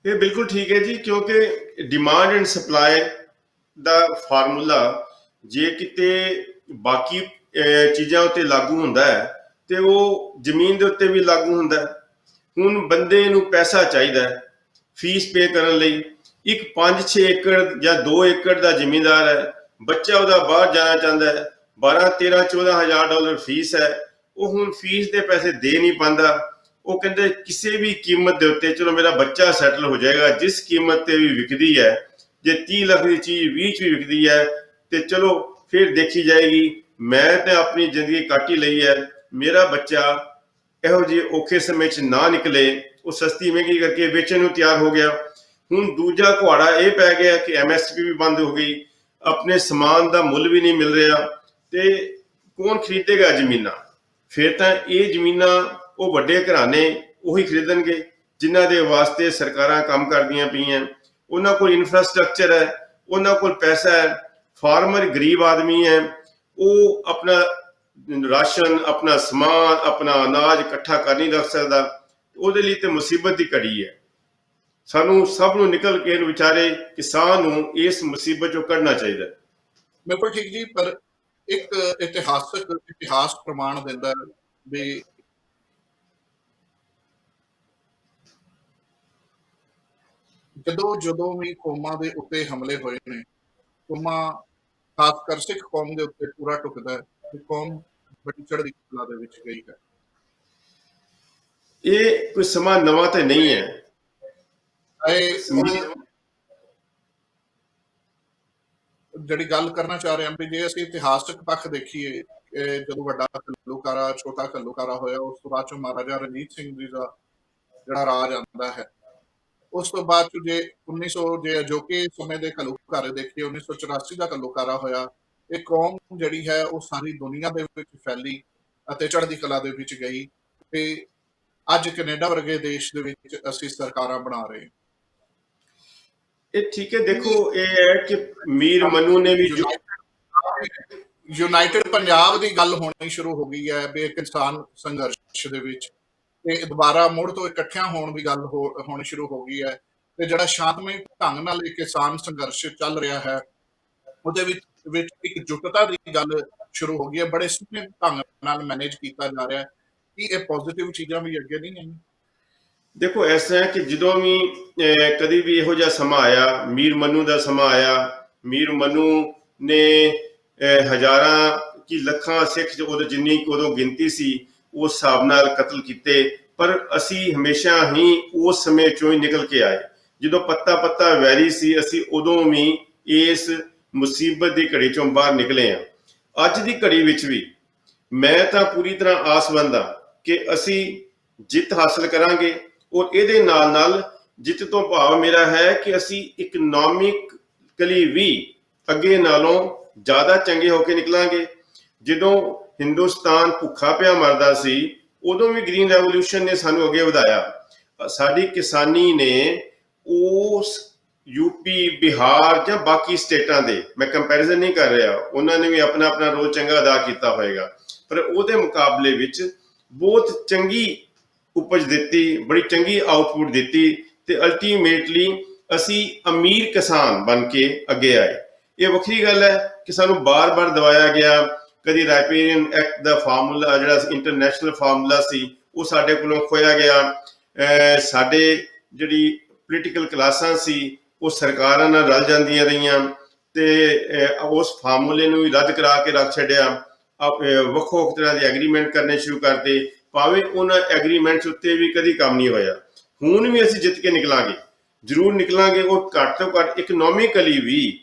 ਇਹ ਬਿਲਕੁਲ ਠੀਕ ਹੈ ਜੀ, ਕਿਉਂਕਿ demand and supply the formula ਜੇ ਕਿਤੇ ਬਾਕੀ ਚੀਜ਼ਾਂ ਉੱਤੇ ਲਾਗੂ ਹੁੰਦਾ ਹੈ ਤੇ ਉਹ ਜ਼ਮੀਨ ਦੇ ਉੱਤੇ ਵੀ ਲਾਗੂ ਹੁੰਦਾ ਹੈ। ਹੁਣ ਬੰਦੇ ਨੂੰ ਪੈਸਾ ਚਾਹੀਦਾ ਹੈ ਫੀਸ ਪੇ ਕਰਨ ਲਈ। ਇੱਕ 5-6 ਏਕੜ ਜਾਂ 2 ਏਕੜ ਦਾ ਜ਼ਿਮੀਂਦਾਰ ਹੈ, ਬੱਚਾ ਉਹਦਾ ਬਾਹਰ ਜਾਣਾ ਚਾਹੁੰਦਾ ਹੈ, 12-13-14 ਹਜ਼ਾਰ ਡਾਲਰ ਫੀਸ ਹੈ, ਉਹ ਹੁਣ ਫੀਸ ਦੇ ਪੈਸੇ ਦੇ ਨਹੀਂ ਪਾਉਂਦਾ। ਉਹ ਕਹਿੰਦੇ ਕਿਸੇ ਵੀ ਕੀਮਤ ਦੇ ਉੱਤੇ ਚਲੋ ਮੇਰਾ ਬੱਚਾ ਸੈਟਲ ਹੋ ਜਾਏਗਾ, ਜਿਸ ਕੀਮਤ ਤੇ ਵੀ ਵਿਕਦੀ ਹੈ, ਜੇ 30 ਲੱਖ ਦੀ ਚੀਜ਼ 20 ਚ ਵੀ ਵਿਕਦੀ ਹੈ ਤੇ ਚਲੋ ਫਿਰ ਦੇਖੀ ਜਾਏਗੀ, ਮੈਂ ਤੇ ਆਪਣੀ ਜ਼ਿੰਦਗੀ ਕੱਟ ਹੀ ਲਈ ਹੈ, ਮੇਰਾ ਬੱਚਾ ਇਹੋ ਜਿਹੇ ਔਖੇ ਸਮੇਂ 'ਚ ਨਾ ਨਿਕਲੇ। ਉਹ ਸਸਤੀ ਮਹਿੰਗੀ ਕਰਕੇ ਵੇਚਣ ਨੂੰ ਤਿਆਰ ਹੋ ਗਿਆ। ਹੁਣ ਦੂਜਾ ਕੁਹਾੜਾ ਇਹ ਪੈ ਗਿਆ ਕਿ MSP ਵੀ ਬੰਦ ਹੋ ਗਈ, ਆਪਣੇ ਸਮਾਨ ਦਾ ਮੁੱਲ ਵੀ ਨਹੀਂ ਮਿਲ ਰਿਹਾ ਤੇ ਕੌਣ ਖਰੀਦੇਗਾ ਜ਼ਮੀਨਾਂ? ਫਿਰ ਤਾਂ ਇਹ ਜ਼ਮੀਨਾਂ ਉਹ ਵੱਡੇ ਘਰਾਣੇ ਉਹੀ ਖਰੀਦਣਗੇ ਜਿਨ੍ਹਾਂ ਦੇ ਵਾਸਤੇ ਸਰਕਾਰਾਂ ਕੰਮ ਕਰਦੀਆਂ ਪਈਆਂ। ਉਹਨਾਂ ਕੋਲ ਇਨਫਰਾਸਟ੍ਰਕਚਰ ਹੈ, ਉਹਨਾਂ ਕੋਲ ਪੈਸਾ ਹੈ। ਫਾਰਮਰ ਗਰੀਬ ਆਦਮੀ ਹੈ, ਉਹ ਆਪਣਾ ਰਾਸ਼ਨ, ਆਪਣਾ ਸਮਾਨ, ਆਪਣਾ ਅਨਾਜ ਇਕੱਠਾ ਕਰ ਨਹੀਂ ਰੱਖ ਸਕਦਾ। ਉਹਦੇ ਲਈ ਤੇ ਮੁਸੀਬਤ ਦੀ ਘੜੀ ਹੈ। ਸਾਨੂੰ ਸਭ ਨੂੰ ਨਿਕਲ ਕੇ ਵਿਚਾਰੇ ਕਿਸਾਨ ਨੂੰ ਇਸ ਮੁਸੀਬਤ ਚੋਂ ਕੱਢਣਾ ਚਾਹੀਦਾ। ਬਿਲਕੁਲ ਠੀਕ ਜੀ, ਪਰ ਇੱਕ ਇਤਿਹਾਸ ਪ੍ਰਮਾਣ ਦਿੰਦਾ ਵੀ ਜਦੋਂ ਵੀ ਕੌਮਾਂ ਦੇ ਉੱਤੇ ਹਮਲੇ ਹੋਏ ਨੇ, ਕੌਮਾਂ ਖਾਸ ਕਰ ਸਿੱਖ ਕੌਮ ਦੇ ਉੱਤੇ ਪੂਰਾ ਟੁਕਦਾ ਹੈ ਕਿ ਕੌਮ ਬੜੀ ਚੜ੍ਹਦੀ ਕਲਾ ਦੇ ਵਿੱਚ ਗਈ ਹੈ। ਇਹ ਕੋਈ ਸਮਾਂ ਨਵਾਂ ਤੇ ਨਹੀਂ ਹੈ। ਜਿਹੜੀ ਗੱਲ ਕਰਨਾ ਚਾਹ ਰਿਹਾ ਵੀ ਜੇ ਅਸੀਂ ਇਤਿਹਾਸਕ ਪੱਖ ਦੇਖੀਏ, ਜਦੋਂ ਵੱਡਾ ਘੱਲੂਘਾਰਾ, ਛੋਟਾ ਘੱਲੂਘਾਰਾ ਹੋਇਆ, ਉਸ ਤੋਂ ਬਾਅਦ ਚੋਂ ਮਹਾਰਾਜਾ ਰਣਜੀਤ ਸਿੰਘ ਜੀ ਦਾ ਜਿਹੜਾ ਰਾਜ ਆਉਂਦਾ ਹੈ, ਉਸ ਤੋਂ ਬਾਅਦ ਚ ਜੇ 1900 ਜੇ ਅਜੋਕੇ ਸਮੇਂ ਦੇ ਘੱਲੂਘਾਰੇ ਦੇਖੀਏ, 1984 ਦਾ ਘੱਲੂਘਾਰਾ ਹੋਇਆ। ਇਹ ਕੌਮ ਜਿਹੜੀ ਹੈ ਉਹ ਸਾਰੀ ਦੁਨੀਆ ਦੇ ਵਿੱਚ ਫੈਲੀ ਅਤੇ ਚੜ੍ਹਦੀ ਕਲਾ ਦੇ ਵਿੱਚ ਗਈ ਤੇ ਅੱਜ ਕੈਨੇਡਾ ਵਰਗੇ ਦੇਸ਼ ਦੇ ਵਿੱਚ ਅਸੀਂ ਸਰਕਾਰਾਂ ਬਣਾ ਰਹੇ ਹਾਂ। ਇਹ ਠੀਕ ਹੈ, ਦੇਖੋ ਇਹ ਹੈ ਕਿ ਮੀਰ ਮਨੂ ਨੇ ਵੀ ਯੂਨਾਈਟਿਡ ਪੰਜਾਬ ਦੀ ਗੱਲ ਹੋਣੀ ਸ਼ੁਰੂ ਹੋ ਗਈ ਹੈ ਵੀ ਕਿਸਾਨ ਸੰਘਰਸ਼ ਦੇ ਵਿੱਚ, ਤੇ ਦੁਬਾਰਾ ਮੁੜ ਤੋਂ ਇਕੱਠਿਆਂ ਹੋਣ ਦੀ ਗੱਲ ਹੋਣੀ ਸ਼ੁਰੂ ਹੋ ਗਈ ਹੈ। ਤੇ ਜਿਹੜਾ ਸ਼ਾਂਤਮਈ ਢੰਗ ਨਾਲ ਇਹ ਕਿਸਾਨ ਸੰਘਰਸ਼ ਚੱਲ ਰਿਹਾ ਹੈ, ਉਹਦੇ ਵਿੱਚ ਇੱਕ ਜੁਟਤਾ ਦੀ ਗੱਲ ਸ਼ੁਰੂ ਹੋ ਗਈ ਹੈ। ਬੜੇ ਸੋਹਣੇ ਢੰਗ ਨਾਲ ਮੈਨੇਜ ਕੀਤਾ ਜਾ ਰਿਹਾ ਹੈ ਕਿ ਇਹ ਪੋਜ਼ਿਟਿਵ ਚੀਜ਼ਾਂ ਵੀ ਅੱਗੇ ਨਹੀਂ ਆਈਆਂ। ਦੇਖੋ ਇਸ ਤਰ੍ਹਾਂ ਕਿ ਜਦੋਂ ਵੀ ਕਦੀ ਵੀ ਇਹੋ ਜਿਹਾ ਸਮਾਂ ਆਇਆ, ਮੀਰ ਮਨੂ ਦਾ ਸਮਾਂ ਆਇਆ, ਮੀਰ ਮਨੂ ਨੇ ਹਜ਼ਾਰਾਂ ਕੀ ਲੱਖਾਂ ਸਿੱਖ ਉਦੋਂ ਜਿੰਨੀ ਉਦੋਂ ਗਿਣਤੀ ਸੀ ਉਸ ਹਿਸਾਬ ਨਾਲ ਕਤਲ ਕੀਤੇ, ਪਰ ਅਸੀਂ ਹਮੇਸ਼ਾ ਹੀ ਉਸ ਸਮੇਂ ਚੋਂ ਹੀ ਨਿਕਲ ਕੇ ਆਏ। ਜਦੋਂ ਪੱਤਾ ਵੈਰੀ ਸੀ, ਅਸੀਂ ਉਦੋਂ ਵੀ ਇਸ ਮੁਸੀਬਤ ਦੀ ਘੜੀ ਚੋਂ ਬਾਹਰ ਨਿਕਲੇ ਹਾਂ। ਅੱਜ ਦੀ ਘੜੀ ਵਿੱਚ ਵੀ ਮੈਂ ਤਾਂ ਪੂਰੀ ਤਰ੍ਹਾਂ ਆਸਵੰਦ ਹਾਂ ਕਿ ਅਸੀਂ ਜਿੱਤ ਹਾਸਲ ਕਰਾਂਗੇ, ਔਰ ਇਹਦੇ ਨਾਲ ਜਿੱਤ ਤੋਂ ਭਾਵ ਮੇਰਾ ਹੈ ਕਿ ਅਸੀਂ ਇਕਨੋਮਿਕਲੀ ਵੀ ਅੱਗੇ ਨਾਲੋਂ ਜ਼ਿਆਦਾ ਚੰਗੇ ਹੋ ਕੇ ਨਿਕਲਾਂਗੇ। ਜਦੋਂ ਹਿੰਦੁਸਤਾਨ ਭੁੱਖਾ ਪਿਆ ਮਰਦਾ ਸੀ, ਉਦੋਂ ਵੀ ਗ੍ਰੀਨ ਰੈਵੋਲੂਸ਼ਨ ਨੇ ਸਾਨੂੰ ਅੱਗੇ ਵਧਾਇਆ। ਸਾਡੀ ਕਿਸਾਨੀ ਨੇ ਉਸ ਯੂਪੀ, ਬਿਹਾਰ ਜਾਂ ਬਾਕੀ ਸਟੇਟਾਂ ਦੇ, ਮੈਂ ਕੰਪੈਰੀਜ਼ਨ ਨਹੀਂ ਕਰ ਰਿਹਾ, ਉਹਨਾਂ ਨੇ ਵੀ ਆਪਣਾ ਰੋਲ ਚੰਗਾ ਅਦਾ ਕੀਤਾ ਹੋਏਗਾ, ਪਰ ਉਹਦੇ ਮੁਕਾਬਲੇ ਵਿੱਚ ਬਹੁਤ ਚੰਗੀ ਉਪਜ ਦਿੱਤੀ, ਬੜੀ ਚੰਗੀ ਆਊਟਪੁੱਟ ਦਿੱਤੀ ਤੇ ਅਲਟੀਮੇਟਲੀ ਅਸੀਂ ਅਮੀਰ ਕਿਸਾਨ ਬਣ ਕੇ ਅੱਗੇ ਆਏ। ਇਹ ਵੱਖਰੀ ਗੱਲ ਹੈ ਕਿ ਸਾਨੂੰ ਬਾਰ-ਬਾਰ ਦਵਾਇਆ ਗਿਆ। ਕਦੀ ਰਾਈਪੇਰੀਅਨ ਐਕਟ ਦਾ ਫਾਰਮੂਲਾ ਜਿਹੜਾ ਇੰਟਰਨੈਸ਼ਨਲ ਫਾਰਮੂਲਾ ਸੀ ਉਹ ਸਾਡੇ ਕੋਲੋਂ ਖੋਇਆ ਗਿਆ। ਸਾਡੇ ਜਿਹੜੀ ਪੋਲੀਟੀਕਲ ਕਲਾਸਾਂ ਸੀ ਉਹ ਸਰਕਾਰਾਂ ਨਾਲ ਰਲ ਜਾਂਦੀਆਂ ਰਹੀਆਂ ਤੇ ਉਸ ਫਾਰਮੂਲੇ ਨੂੰ ਵੀ ਰੱਦ ਕਰਾ ਕੇ ਰੱਖ ਛੱਡਿਆ। ਵੱਖੋ ਵੱਖ ਤਰ੍ਹਾਂ ਦੇ ਐਗਰੀਮੈਂਟ ਕਰਨੇ ਸ਼ੁਰੂ ਕਰਤੇ, ਭਾਵੇਂ ਉਹਨਾਂ ਐਗਰੀਮੈਂਟਸ ਉੱਤੇ ਵੀ ਕਦੀ ਕੰਮ ਨਹੀਂ ਹੋਇਆ। ਹੁਣ ਵੀ ਅਸੀਂ ਜਿੱਤ ਕੇ ਨਿਕਲਾਂਗੇ, ਜ਼ਰੂਰ ਨਿਕਲਾਂਗੇ। ਉਹ ਘੱਟ ਤੋਂ ਘੱਟ ਇਕਨੋਮਿਕਲੀ ਵੀ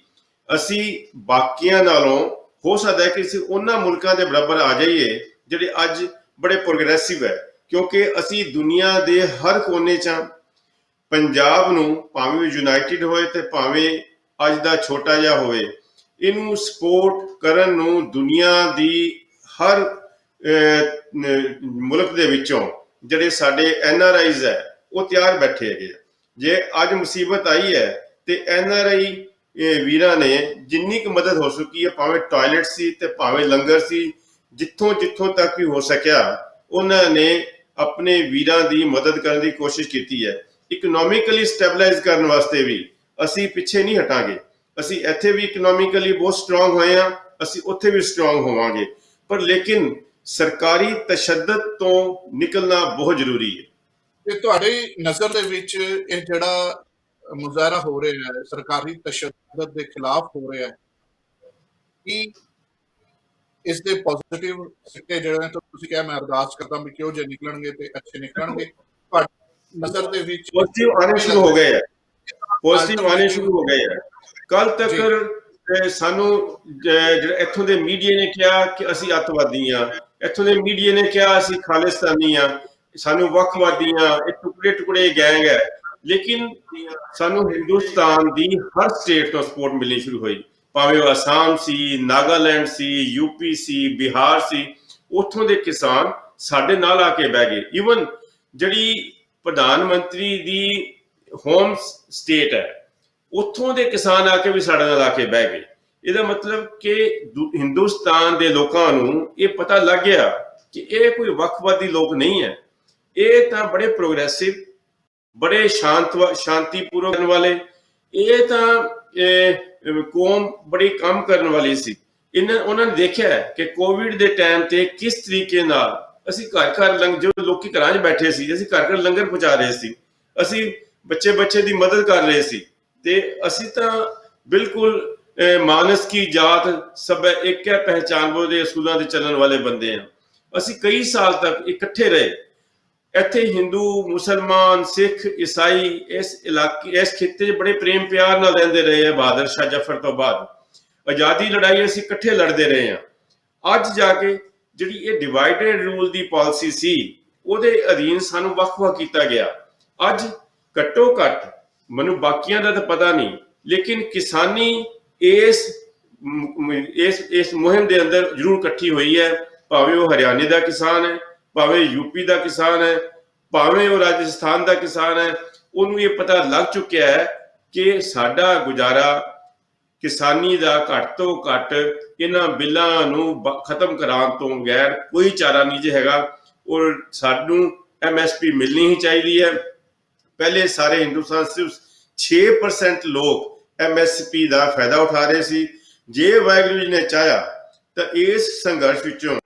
ਅਸੀਂ ਬਾਕੀਆਂ ਨਾਲੋਂ ਹੋ ਸਕਦਾ ਹੈ ਕਿ ਅਸੀਂ ਉਹਨਾਂ ਮੁਲਕਾਂ ਦੇ ਬਰਾਬਰ ਆ ਜਾਈਏ ਜਿਹੜੇ ਅੱਜ ਬੜੇ ਪ੍ਰੋਗਰੈਸਿਵ ਹੈ, ਕਿਉਂਕਿ ਅਸੀਂ ਦੁਨੀਆ ਦੇ ਹਰ ਕੋਨੇ 'ਚ ਪੰਜਾਬ ਨੂੰ, ਭਾਵੇਂ ਯੂਨਾਈਟਿਡ ਹੋਏ ਤੇ ਭਾਵੇਂ ਅੱਜ ਦਾ ਛੋਟਾ ਜਿਹਾ ਹੋਵੇ, ਇਹਨੂੰ ਸਪੋਰਟ ਕਰਨ ਨੂੰ ਦੁਨੀਆ ਦੀ ਹਰ ਮੁਲਕ ਦੇ ਵਿੱਚੋਂ ਜਿਹੜੇ ਸਾਡੇ NRIs ਹੈ ਉਹ ਤਿਆਰ ਬੈਠੇ ਹੈਗੇ। ਜੇ ਅੱਜ ਮੁਸੀਬਤ ਆਈ ਹੈ ਤੇ NRI ਵੀਰਾਂ ਨੇ ਜਿੰਨੀ ਕੁ ਮਦਦ ਹੋ ਸਕੀ ਹੈ, ਭਾਵੇਂ ਟਾਇਲਟ ਸੀ ਤੇ ਭਾਵੇਂ ਲੰਗਰ ਸੀ, ਜਿੱਥੋਂ ਤੱਕ ਵੀ ਹੋ ਸਕਿਆ ਉਹਨਾਂ ਨੇ ਆਪਣੇ ਵੀਰਾਂ ਦੀ ਮਦਦ ਕਰਨ ਦੀ ਕੋਸ਼ਿਸ਼ ਕੀਤੀ ਹੈ। ਇਕਨੋਮਿਕਲੀ ਸਟੈਬਲਾਈਜ਼ ਕਰਨ ਵਾਸਤੇ ਵੀ ਅਸੀਂ ਪਿੱਛੇ ਨਹੀਂ ਹਟਾਂਗੇ। ਅਸੀਂ ਇੱਥੇ ਵੀ ਇਕਨੋਮਿਕਲੀ ਬਹੁਤ ਸਟਰੋਂਗ ਹੋਏ ਹਾਂ, ਅਸੀਂ ਉੱਥੇ ਵੀ ਸਟਰੋਂਗ ਹੋਵਾਂਗੇ, ਪਰ ਲੇਕਿਨ ਸਰਕਾਰੀ ਤਸ਼ੱਦਦ ਤੋਂ ਨਿਕਲਣਾ ਬਹੁਤ ਜ਼ਰੂਰੀ ਹੈ। ਤੇ ਤੁਹਾਡੀ ਨਜ਼ਰ ਦੇ ਵਿੱਚ ਇਹ ਜਿਹੜਾ ਮੁਜ਼ਾਹਰਾ ਹੋ ਰਿਹਾ ਹੈ ਸਰਕਾਰੀ ਤਸ਼ੱਦਦ ਦੇ ਖਿਲਾਫ ਹੋ ਰਿਹਾ ਹੈ, ਕਿ ਇਸ ਦੇ ਪੋਜ਼ਿਟਿਵ ਸਿੱਟੇ ਜਿਹੜੇ ਤੁਸੀਂ ਕਿਹਾ, ਮੈਂ ਅਰਦਾਸ ਕਰਦਾ ਵੀ ਕਿਉਂ ਜੇ ਨਿਕਲਣਗੇ ਤੇ ਅੱਛੇ ਨਿਕਲਣਗੇ, ਤੁਹਾਡੀ ਨਜ਼ਰ ਦੇ ਵਿੱਚ ਪੋਜ਼ਿਟਿਵ ਆਣੇ ਸ਼ੁਰੂ ਹੋ ਗਏ ਹੈ, ਪੋਜ਼ਿਟਿਵ ਆਣੇ ਸ਼ੁਰੂ ਹੋ ਗਏ ਹੈ। ਕੱਲ ਤੱਕ ਸਾਨੂੰ ਜਿਹੜਾ ਇੱਥੋਂ ਦੇ ਮੀਡੀਆ ਨੇ ਕਿਹਾ ਕਿ ਅਸੀਂ ਅੱਤਵਾਦੀ ਹਾਂ, ਇੱਥੋਂ ਦੇ ਮੀਡੀਆ ਨੇ ਕਿਹਾ ਅਸੀਂ ਖਾਲਿਸਤਾਨੀ ਹਾਂ, ਸਾਨੂੰ ਵੱਖਵਾਦੀ ਹਾਂ, ਇਹ ਟੁਕੜੇ ਗੈਂਗ ਹੈ। ਲੇਕਿਨ ਸਾਨੂੰ ਹਿੰਦੁਸਤਾਨ ਦੀ ਹਰ ਸਟੇਟ ਤੋਂ ਸਪੋਰਟ ਮਿਲਣੀ ਸ਼ੁਰੂ ਹੋਈ, ਭਾਵੇਂ ਉਹ ਅਸਾਮ ਸੀ, ਨਾਗਾਲੈਂਡ ਸੀ, UP ਸੀ, ਬਿਹਾਰ ਸੀ। ਉੱਥੋਂ ਦੇ ਕਿਸਾਨ ਸਾਡੇ ਨਾਲ ਆ ਕੇ ਬਹਿ ਗਏ। ਈਵਨ ਜਿਹੜੀ ਪ੍ਰਧਾਨ ਮੰਤਰੀ ਦੀ ਹੋਮ ਸਟੇਟ ਹੈ, ਉੱਥੋਂ ਦੇ ਕਿਸਾਨ ਆ ਕੇ ਵੀ ਸਾਡੇ ਨਾਲ ਆ ਕੇ ਬਹਿ ਗਏ। ਇਹਦਾ ਮਤਲਬ ਕਿ ਹਿੰਦੁਸਤਾਨ ਦੇ ਲੋਕਾਂ ਨੂੰ ਇਹ ਪਤਾ ਲੱਗ ਗਿਆ ਕਿ ਇਹ ਕੋਈ ਵੱਖਵਾਦੀ ਲੋਕ ਨਹੀਂ ਹੈ, ਇਹ ਤਾਂ ਬੜੇ ਪ੍ਰੋਗਰੈਸਿਵ, ਬੜੇ ਸ਼ਾਂਤੀਪੂਰਵਕ ਵਾਲੇ, ਇਹ ਤਾਂ ਕੌਮ ਬੜੀ ਕੰਮ ਕਰਨ ਵਾਲੀ ਸੀ। ਉਹਨਾਂ ਨੇ ਦੇਖਿਆ ਕਿ ਕੋਵਿਡ ਦੇ ਟਾਈਮ ਤੇ ਕਿਸ ਤਰੀਕੇ ਨਾਲ ਅਸੀਂ ਘਰ ਜੋ ਲੋਕੀ ਘਰਾਂ 'ਚ ਬੈਠੇ ਸੀ, ਅਸੀਂ ਘਰ ਲੰਗਰ ਪਹੁੰਚਾ ਰਹੇ ਸੀ, ਅਸੀਂ ਬੱਚੇ ਦੀ ਮਦਦ ਕਰ ਰਹੇ ਸੀ, ਤੇ ਅਸੀਂ ਤਾਂ ਬਿਲਕੁਲ ਮਾਨਸ ਕੀ ਜਾਤ ਸਭ ਇੱਕ ਹੈ ਪਹਿਚਾਨ ਵੋ ਦੇ ਅਸੂਲਾਂ ਤੇ ਚੱਲਣ ਵਾਲੇ ਬੰਦੇ ਆ। ਅਸੀਂ ਕਈ ਸਾਲ ਤੱਕ ਇਕੱਠੇ ਰਹੇ। ਇੱਥੇ ਹਿੰਦੂ, ਮੁਸਲਮਾਨ, ਸਿੱਖ, ਈਸਾਈ ਇਸ ਖਿੱਤੇ 'ਚ ਬੜੇ ਪ੍ਰੇਮ ਪਿਆਰ ਨਾਲ ਰਹਿੰਦੇ ਰਹੇ ਆ। ਬਹਾਦਰ ਸ਼ਾਹ ਜ਼ਫਰ ਤੋਂ ਬਾਅਦ ਆਜ਼ਾਦੀ ਲੜਾਈ ਅਸੀਂ ਇਕੱਠੇ ਲੜਦੇ ਰਹੇ ਹਾਂ। ਅੱਜ ਜਾ ਕੇ ਜਿਹੜੀ ਇਹ ਡਿਵਾਈਡਡ ਰੂਲ ਦੀ ਪਾਲਿਸੀ ਸੀ, ਉਹਦੇ ਅਧੀਨ ਸਾਨੂੰ ਵੱਖ-ਵੱਖ ਕੀਤਾ ਗਿਆ। ਅੱਜ ਘੱਟੋ ਘੱਟ, ਮੈਨੂੰ ਬਾਕੀਆਂ ਦਾ ਤਾਂ ਪਤਾ ਨਹੀਂ, ਲੇਕਿਨ ਕਿਸਾਨੀ ਇਸ ਮੁਹਿੰਮ ਦੇ ਅੰਦਰ ਜ਼ਰੂਰ ਇਕੱਠੀ ਹੋਈ ਹੈ। ਭਾਵੇਂ ਉਹ ਹਰਿਆਣੇ ਦਾ ਕਿਸਾਨ ਹੈ, ਭਾਵੇਂ UP ਦਾ ਕਿਸਾਨ ਹੈ, ਭਾਵੇਂ ਉਹ ਰਾਜਸਥਾਨ ਦਾ ਕਿਸਾਨ ਹੈ, ਉਹਨੂੰ ਇਹ ਪਤਾ ਲੱਗ ਚੁੱਕਿਆ ਹੈ ਕਿ ਸਾਡਾ ਗੁਜ਼ਾਰਾ ਕਿਸਾਨੀ ਦਾ ਘੱਟ ਤੋਂ ਘੱਟ ਇਹਨਾਂ ਬਿੱਲਾਂ ਨੂੰ ਖਤਮ ਕਰਾਉਣ ਤੋਂ ਬਗੈਰ ਕੋਈ ਚਾਰਾ ਨਹੀਂ ਜੇ ਹੈਗਾ, ਔਰ ਸਾਨੂੰ MSP ਮਿਲਣੀ ਹੀ ਚਾਹੀਦੀ ਹੈ। ਪਹਿਲੇ ਸਾਰੇ ਹਿੰਦੁਸਤਾਨ ਸਿਰਫ 6% ਲੋਕ MSP ਦਾ ਫਾਇਦਾ ਉਠਾ ਰਹੇ ਸੀ। ਜੇ ਵਾਹਿਗੁਰੂ ਜੀ ਨੇ ਚਾਹਿਆ ਤਾਂ ਇਸ ਸੰਘਰਸ਼ ਵਿੱਚੋਂ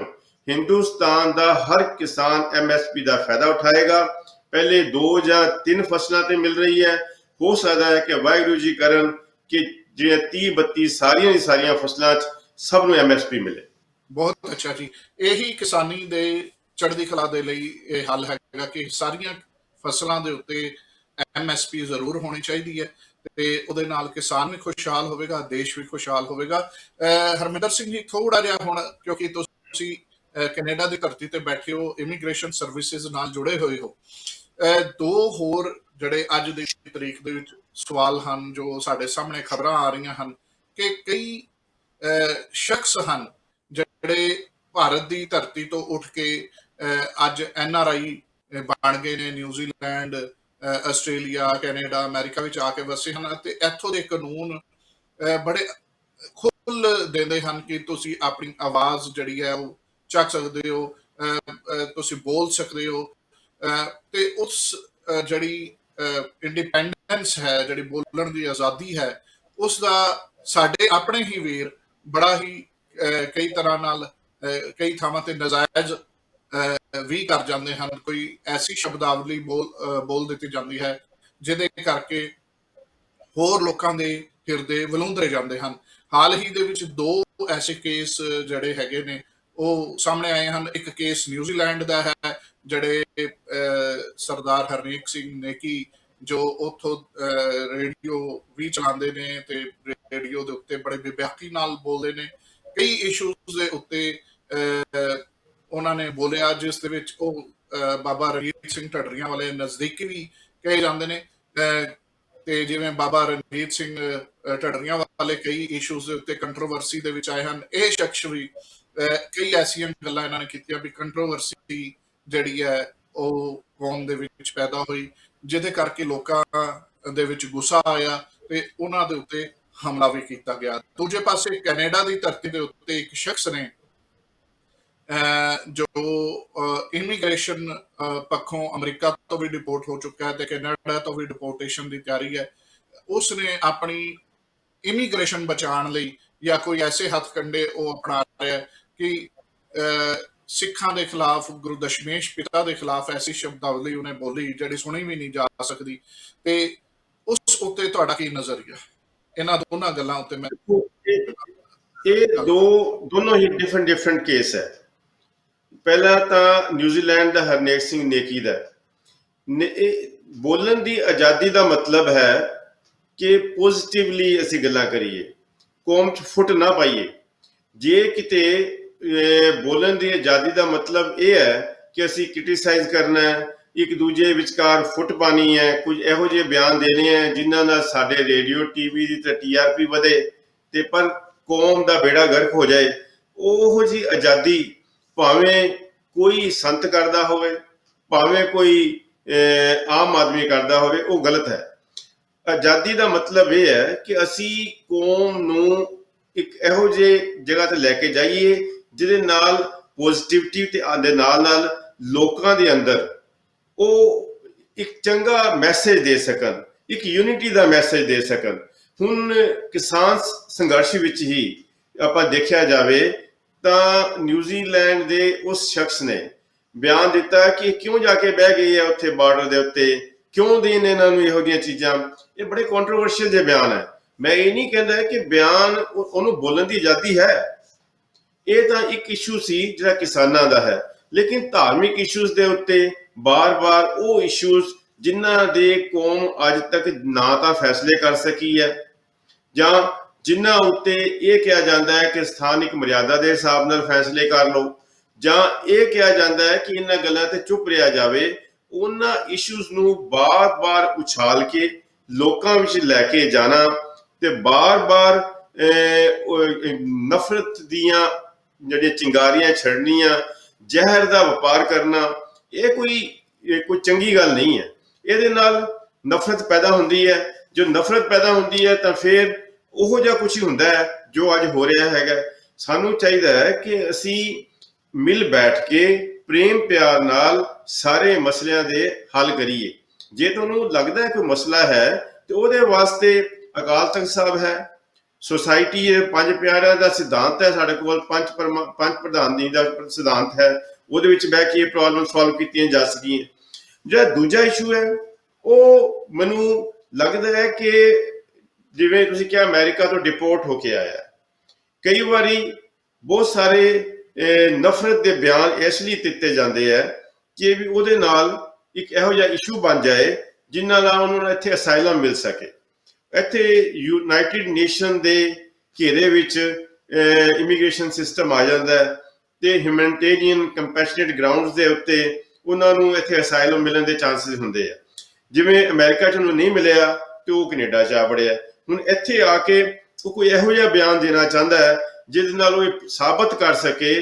ਹਿੰਦੁਸਤਾਨ ਦਾ ਹਰ ਕਿਸਾਨ MSP ਦਾ ਫਾਇਦਾ ਉਠਾਏਗਾ। ਪਹਿਲੇ 2 ਜਾਂ 3 ਫਸਲਾਂ ਤੇ ਮਿਲ ਰਹੀ ਹੈ, ਹੋ ਸਕਦਾ ਹੈ ਕਿ ਵਾਹਿਗੁਰੂ ਜੀ ਕਰਨ ਕਿ ਜਿਹੜੇ 30-32 ਸਾਰੀਆਂ ਦੀ ਸਾਰੀਆਂ ਫਸਲਾਂ 'ਚ ਸਭ ਨੂੰ MSP ਮਿਲੇ। ਬਹੁਤ ਅੱਛਾ ਜੀ। ਇਹੀ ਕਿਸਾਨੀ ਦੇ ਚੜ੍ਹਦੀ ਕਲਾ ਦੇ ਲਈ ਇਹ ਹੱਲ ਹੈਗਾ ਕਿ ਸਾਰੀਆਂ ਫਸਲਾਂ ਦੇ ਉੱਤੇ MSP ਜ਼ਰੂਰ ਹੋਣੀ ਚਾਹੀਦੀ ਹੈ, ਤੇ ਉਹਦੇ ਨਾਲ ਕਿਸਾਨ ਵੀ ਖੁਸ਼ਹਾਲ ਹੋਵੇਗਾ, ਦੇਸ਼ ਵੀ ਖੁਸ਼ਹਾਲ ਹੋਵੇਗਾ। ਹਰਮਿੰਦਰ ਸਿੰਘ ਜੀ, ਥੋੜਾ ਜਿਹਾ ਹੁਣ, ਕਿਉਂਕਿ ਤੁਸੀਂ ਕੈਨੇਡਾ ਦੀ ਧਰਤੀ ਤੇ ਬੈਠੇ ਹੋ, ਇਮੀਗ੍ਰੇਸ਼ਨ ਸਰਵਿਸਿਜ਼ ਨਾਲ ਜੁੜੇ ਹੋਏ ਹੋ, 2 ਹੋਰ ਜਿਹੜੇ ਅੱਜ ਦੀ ਤਰੀਕ ਦੇ ਵਿੱਚ ਸਵਾਲ ਹਨ ਜੋ ਸਾਡੇ ਸਾਹਮਣੇ ਖਬਰਾਂ ਆ ਰਹੀਆਂ ਹਨ ਕਿ ਕਈ ਸ਼ਖਸ ਹਨ ਜਿਹੜੇ ਭਾਰਤ ਦੀ ਧਰਤੀ ਤੋਂ ਉੱਠ ਕੇ ਅੱਜ NRI ਬਣ ਗਏ ਨੇ, ਨਿਊਜ਼ੀਲੈਂਡ, ਆਸਟ੍ਰੇਲੀਆ, ਕੈਨੇਡਾ, ਅਮਰੀਕਾ ਵਿੱਚ ਆ ਕੇ ਵਸੇ ਹਨ, ਅਤੇ ਇੱਥੋਂ ਦੇ ਕਾਨੂੰਨ ਬੜੇ ਖੁੱਲ੍ਹ ਦਿੰਦੇ ਹਨ ਕਿ ਤੁਸੀਂ ਆਪਣੀ ਆਵਾਜ਼ ਜਿਹੜੀ ਹੈ ਉਹ ਚੱਕ ਸਕਦੇ ਹੋ, ਤੁਸੀਂ ਬੋਲ ਸਕਦੇ ਹੋ, ਤੇ ਉਸ ਜਿਹੜੀ ਇੰਡੀਪੈਂਡੈਂਸ ਹੈ, ਜਿਹੜੀ ਬੋਲਣ ਦੀ ਆਜ਼ਾਦੀ ਹੈ, ਉਸ ਦਾ ਸਾਡੇ ਆਪਣੇ ਹੀ ਵੀਰ ਬੜਾ ਹੀ ਕਈ ਤਰ੍ਹਾਂ ਨਾਲ ਕਈ ਥਾਵਾਂ ਤੇ ਨਜਾਇਜ਼ ਵੀ ਕਰ ਜਾਂਦੇ ਹਨ। ਕੋਈ ਐਸੀ ਸ਼ਬਦਾਵਲੀ ਬੋਲ ਦਿੱਤੀ ਜਾਂਦੀ ਹੈ ਜਿਹਦੇ ਕਰਕੇ ਹੋਰ ਲੋਕਾਂ ਦੇ ਹਿਰਦੇ ਵਲੂੰਦਰੇ ਜਾਂਦੇ ਹਨ। ਹਾਲ ਹੀ ਦੇ ਵਿੱਚ 2 ਐਸੇ ਕੇਸ ਜਿਹੜੇ ਹੈਗੇ ਨੇ ਉਹ ਸਾਹਮਣੇ ਆਏ ਹਨ। ਇੱਕ ਕੇਸ ਨਿਊਜ਼ੀਲੈਂਡ ਦਾ ਹੈ, ਜਿਹੜੇ ਸਰਦਾਰ ਹਰਨੇਕ ਸਿੰਘ ਨੇਕੀ ਜੋ ਉੱਥੋਂ ਰੇਡੀਓ ਵੀ ਚਲਾਉਂਦੇ ਨੇ ਤੇ ਰੇਡੀਓ ਦੇ ਉੱਤੇ ਬੜੇ ਬੇਬਾਕੀ ਨਾਲ ਬੋਲਦੇ ਨੇ। ਕਈ ਇਸ਼ੂਜ਼ ਦੇ ਉੱਤੇ ਉਹਨਾਂ ਨੇ ਬੋਲਿਆ, ਜਿਸ ਦੇ ਵਿੱਚ ਉਹ ਬਾਬਾ ਰਣਜੀਤ ਸਿੰਘ ਢੱਡਰੀਆਂ ਵਾਲੇ ਨਜ਼ਦੀਕੀ ਵੀ ਕਹੇ ਜਾਂਦੇ ਨੇ। ਤੇ ਜਿਵੇਂ ਬਾਬਾ ਰਣਜੀਤ ਸਿੰਘ ਢੱਡਰੀਆਂ ਵਾਲੇ ਕਈ ਇਸ਼ੂਜ਼ ਦੇ ਉੱਤੇ ਕੰਟਰੋਵਰਸੀ ਦੇ ਵਿੱਚ ਆਏ ਹਨ। ਇਹ ਸ਼ਖਸ ਵੀ ਕਈ ਐਸੀਆਂ ਗੱਲਾਂ ਇਹਨਾਂ ਨੇ ਕੀਤੀਆਂ ਵੀ ਕੰਟਰੋਵਰਸੀ ਜਿਹੜੀ ਹੈ ਉਹ ਕੌਮ ਦੇ ਵਿੱਚ ਪੈਦਾ ਹੋਈ, ਜਿਹਦੇ ਕਰਕੇ ਲੋਕਾਂ ਦੇ ਵਿੱਚ ਗੁੱਸਾ ਆਇਆ ਤੇ ਉਹਨਾਂ ਦੇ ਉੱਤੇ ਹਮਲਾ ਵੀ ਕੀਤਾ ਗਿਆ। ਦੂਜੇ ਪਾਸੇ ਕੈਨੇਡਾ ਦੀ ਧਰਤੀ ਦੇ ਉੱਤੇ ਇੱਕ ਸ਼ਖਸ ਨੇ ਜੋ ਇਮੀਗ੍ਰੇਸ਼ਨ ਪੱਖੋਂ ਅਮਰੀਕਾ ਤੋਂ ਵੀ ਡਿਪੋਰਟ ਹੋ ਚੁੱਕਾ ਹੈ ਤੇ ਕੈਨੇਡਾ ਤੋਂ ਵੀ ਡਿਪੋਰਟੇਸ਼ਨ ਦੀ ਤਿਆਰੀ ਹੈ। ਉਸਨੇ ਆਪਣੀ ਇਮੀਗ੍ਰੇਸ਼ਨ ਬਚਾਉਣ ਲਈ ਜਾਂ ਕੋਈ ਐਸੇ ਹੱਥ ਕੰਡੇ ਉਹ ਅਪਣਾ ਰਿਹਾ ਕਿ ਸਿੱਖਾਂ ਦੇ ਖਿਲਾਫ, ਗੁਰੂ ਦਸ਼ਮੇਸ਼ ਪਿਤਾ ਦੇ ਖਿਲਾਫ ਐਸੀ ਸ਼ਬਦਾਵਲੀ ਉਹਨੇ ਬੋਲੀ ਜਿਹੜੀ ਸੁਣੀ ਵੀ ਨਹੀਂ ਜਾ ਸਕਦੀ। ਤੇ ਉਸ ਉੱਤੇ ਤੁਹਾਡਾ ਕੀ ਨਜ਼ਰੀਆ? ਇਹਨਾਂ ਦੋਨਾਂ ਗੱਲਾਂ ਉੱਤੇ ਮੈਂ ਇਹ ਦੋਨੋਂ ਹੀ ਡਿਫਰੈਂਟ ਕੇਸ ਹੈ। ਪਹਿਲਾ ਤਾਂ ਨਿਊਜ਼ੀਲੈਂਡ ਦਾ ਹਰਨੇਕ ਸਿੰਘ ਨੇਕੀ ਦਾ ਬੋਲਣ ਦੀ ਆਜ਼ਾਦੀ ਦਾ ਮਤਲਬ ਹੈ ਕਿ ਪੋਜ਼ਿਟਿਵਲੀ ਅਸੀਂ ਗੱਲਾਂ ਕਰੀਏ, ਕੌਮ 'ਚ ਫੁੱਟ ਨਾ ਪਾਈਏ। ਜੇ ਕਿਤੇ ਬੋਲਣ ਦੀ ਆਜ਼ਾਦੀ ਦਾ ਮਤਲਬ ਇਹ ਹੈ ਕਿ ਅਸੀਂ ਕ੍ਰਿਟੀਸਾਈਜ਼ ਕਰਨਾ ਹੈ, ਇੱਕ ਦੂਜੇ ਵਿਚਕਾਰ ਫੁੱਟ ਪਾਣੀ ਹੈ, ਕੁਝ ਇਹੋ ਜਿਹੇ ਬਿਆਨ ਦੇਣੇ ਹੈ ਜਿਨ੍ਹਾਂ ਨਾਲ ਸਾਡੇ ਰੇਡੀਓ ਟੀਵੀ ਦੀ ਤਾਂ TRP ਵਧੇ ਤੇ ਪਰ ਕੌਮ ਦਾ ਬੇੜਾ ਗਰਕ ਹੋ ਜਾਏ, ਉਹੋ ਜਿਹੀ ਆਜ਼ਾਦੀ ਭਾਵੇਂ ਕੋਈ ਸੰਤ ਕਰਦਾ ਹੋਵੇ, ਭਾਵੇਂ ਕੋਈ ਆਮ ਆਦਮੀ ਕਰਦਾ ਹੋਵੇ, ਉਹ ਗਲਤ ਹੈ। ਆਜ਼ਾਦੀ ਦਾ ਮਤਲਬ ਇਹ ਹੈ ਕਿ ਅਸੀਂ ਕੌਮ ਨੂੰ ਇੱਕ ਇਹੋ ਜਿਹੇ ਜਗ੍ਹਾ ਤੇ ਲੈ ਕੇ ਜਾਈਏ ਜਿਹਦੇ ਨਾਲ ਪੋਜ਼ਿਟਿਵਿਟੀ ਤੇ ਦੇ ਨਾਲ ਲੋਕਾਂ ਦੇ ਅੰਦਰ ਉਹ ਇੱਕ ਚੰਗਾ ਮੈਸੇਜ ਦੇ ਸਕਣ, ਇੱਕ ਯੂਨਿਟੀ ਦਾ ਮੈਸੇਜ ਦੇ ਸਕਣ। ਹੁਣ ਕਿਸਾਨ ਸੰਘਰਸ਼ ਵਿੱਚ ਹੀ ਆਪਾਂ ਦੇਖਿਆ ਜਾਵੇ ਤਾਂ ਨਿਊਜ਼ੀਲੈਂਡ ਦੇ ਉਸ ਸ਼ਖਸ ਨੇ ਬਿਆਨ ਦਿੱਤਾ ਕਿ ਕਿਉਂ ਜਾ ਕੇ ਬਹਿ ਗਏ ਆ ਉੱਥੇ ਬਾਰਡਰ ਦੇ ਉੱਤੇ, ਕਿਉਂ ਦੇਣ ਇਹਨਾਂ ਨੂੰ ਇਹੋ ਜਿਹੀਆਂ ਚੀਜ਼ਾਂ। ਇਹ ਬੜੇ ਕੰਟਰੋਵਰਸ਼ੀਅਲ ਜਿਹੇ ਬਿਆਨ ਹੈ। ਮੈਂ ਇਹ ਨਹੀਂ ਕਹਿੰਦਾ ਕਿ ਬਿਆਨ ਉਹਨੂੰ ਬੋਲਣ ਦੀ ਆਜ਼ਾਦੀ ਹੈ, ਇਹ ਤਾਂ ਇੱਕ ਇਸ਼ੂ ਸੀ ਜਿਹੜਾ ਕਿਸਾਨਾਂ ਦਾ ਹੈ। ਲੇਕਿਨ ਧਾਰਮਿਕ ਇਸ਼ੂਜ਼ ਦੇ ਉੱਤੇ ਬਾਰ-ਬਾਰ ਉਹ ਇਸ਼ੂਜ਼ ਜਿਨ੍ਹਾਂ ਦੇ ਕੌਮ ਅੱਜ ਤੱਕ ਨਾ ਤਾਂ ਫੈਸਲੇ ਕਰ ਸਕੀ ਹੈ, ਜਾਂ ਜਿਨ੍ਹਾਂ ਉੱਤੇ ਇਹ ਕਿਹਾ ਜਾਂਦਾ ਹੈ ਕਿ ਸਥਾਨਿਕ ਮਰਿਆਦਾ ਦੇ ਹਿਸਾਬ ਨਾਲ ਫੈਸਲੇ ਕਰ ਲਓ, ਜਾਂ ਇਹ ਕਿਹਾ ਜਾਂਦਾ ਹੈ ਕਿ ਇਹਨਾਂ ਗੱਲਾਂ ਤੇ ਚੁੱਪ ਰਿਹਾ ਜਾਵੇ, ਉਹਨਾਂ ਇਸ਼ੂਜ਼ ਨੂੰ ਬਾਰ-ਬਾਰ ਉਛਾਲ ਕੇ ਲੋਕਾਂ ਵਿੱਚ ਲੈ ਕੇ ਜਾਣਾ ਤੇ ਬਾਰ-ਬਾਰ ਨਫ਼ਰਤ ਦੀਆਂ ਜਿਹੜੀਆਂ ਚਿੰਗਾਰੀਆਂ ਛੱਡਣੀਆਂ, ਜ਼ਹਿਰ ਦਾ ਵਪਾਰ ਕਰਨਾ, ਇਹ ਕੋਈ ਚੰਗੀ ਗੱਲ ਨਹੀਂ ਹੈ। ਇਹਦੇ ਨਾਲ ਨਫ਼ਰਤ ਪੈਦਾ ਹੁੰਦੀ ਹੈ। ਜੋ ਨਫ਼ਰਤ ਪੈਦਾ ਹੁੰਦੀ ਹੈ ਤਾਂ ਫਿਰ ਉਹੋ ਜਿਹਾ ਕੁਛ ਹੀ ਹੁੰਦਾ ਹੈ ਜੋ ਅੱਜ ਹੋ ਰਿਹਾ ਹੈਗਾ। ਸਾਨੂੰ ਚਾਹੀਦਾ ਹੈ ਕਿ ਅਸੀਂ ਮਿਲ ਬੈਠ ਕੇ ਪ੍ਰੇਮ ਪਿਆਰ ਨਾਲ ਸਾਰੇ ਮਸਲਿਆਂ ਦੇ ਹੱਲ ਕਰੀਏ। ਜੇ ਤੁਹਾਨੂੰ ਲੱਗਦਾ ਹੈ ਕੋਈ ਮਸਲਾ ਹੈ ਤੇ ਉਹਦੇ ਵਾਸਤੇ ਅਕਾਲ ਤਖਤ ਸਾਹਿਬ ਹੈ, ਸੋਸਾਇਟੀ ਹੈ, ਪੰਜ ਪਿਆਰਿਆਂ ਦਾ ਸਿਧਾਂਤ ਹੈ ਸਾਡੇ ਕੋਲ, ਪੰਜ ਪ੍ਰਧਾਨੀ ਦਾ ਸਿਧਾਂਤ ਹੈ, ਉਹਦੇ ਵਿੱਚ ਬਹਿ ਕੇ ਇਹ ਪ੍ਰੋਬਲਮ ਸੋਲਵ ਕੀਤੀਆਂ ਜਾ ਸਕੀਆਂ। ਜਿਹੜਾ ਦੂਜਾ ਇਸ਼ੂ ਹੈ ਉਹ ਮੈਨੂੰ ਲੱਗਦਾ ਹੈ ਕਿ ਜਿਵੇਂ ਤੁਸੀਂ ਕਿਹਾ ਅਮਰੀਕਾ ਤੋਂ ਡਿਪੋਰਟ ਹੋ ਕੇ ਆਇਆ, ਕਈ ਵਾਰੀ ਬਹੁਤ ਸਾਰੇ ਨਫ਼ਰਤ ਦੇ ਬਿਆਨ ਇਸ ਲਈ ਦਿੱਤੇ ਜਾਂਦੇ ਹੈ ਕਿ ਵੀ ਉਹਦੇ ਨਾਲ ਇੱਕ ਇਹੋ ਜਿਹਾ ਇਸ਼ੂ ਬਣ ਜਾਏ ਜਿਨ੍ਹਾਂ ਨਾਲ ਉਹਨਾਂ ਨੂੰ ਇੱਥੇ ਅਸਾਈਲਮ ਮਿਲ ਸਕੇ। ਇੱਥੇ ਯੂਨਾਈਟਿਡ ਨੇਸ਼ਨ ਦੇ ਘੇਰੇ ਵਿੱਚ ਇਮੀਗ੍ਰੇਸ਼ਨ ਸਿਸਟਮ ਆ ਜਾਂਦਾ ਹੈ ਤੇ ਹਿਊਮੈਨਿਟੇਰੀਅਨ ਕੰਪੈਸ਼ਨੇਟ ਗਰਾਊਂਡਸ ਦੇ ਉੱਤੇ ਉਹਨਾਂ ਨੂੰ ਇੱਥੇ ਅਸਾਈਲਮ ਮਿਲਣ ਦੇ ਚਾਂਸਸ ਹੁੰਦੇ ਆ। ਜਿਵੇਂ ਅਮਰੀਕਾ 'ਚ ਉਹਨੂੰ ਨਹੀਂ ਮਿਲਿਆ ਤੇ ਉਹ ਕੈਨੇਡਾ 'ਚ ਆ ਵੜਿਆ। ਹੁਣ ਇੱਥੇ ਆ ਕੇ ਉਹ ਕੋਈ ਇਹੋ ਜਿਹਾ ਬਿਆਨ ਦੇਣਾ ਚਾਹੁੰਦਾ ਹੈ ਜਿਹਦੇ ਨਾਲ ਉਹ ਸਾਬਤ ਕਰ ਸਕੇ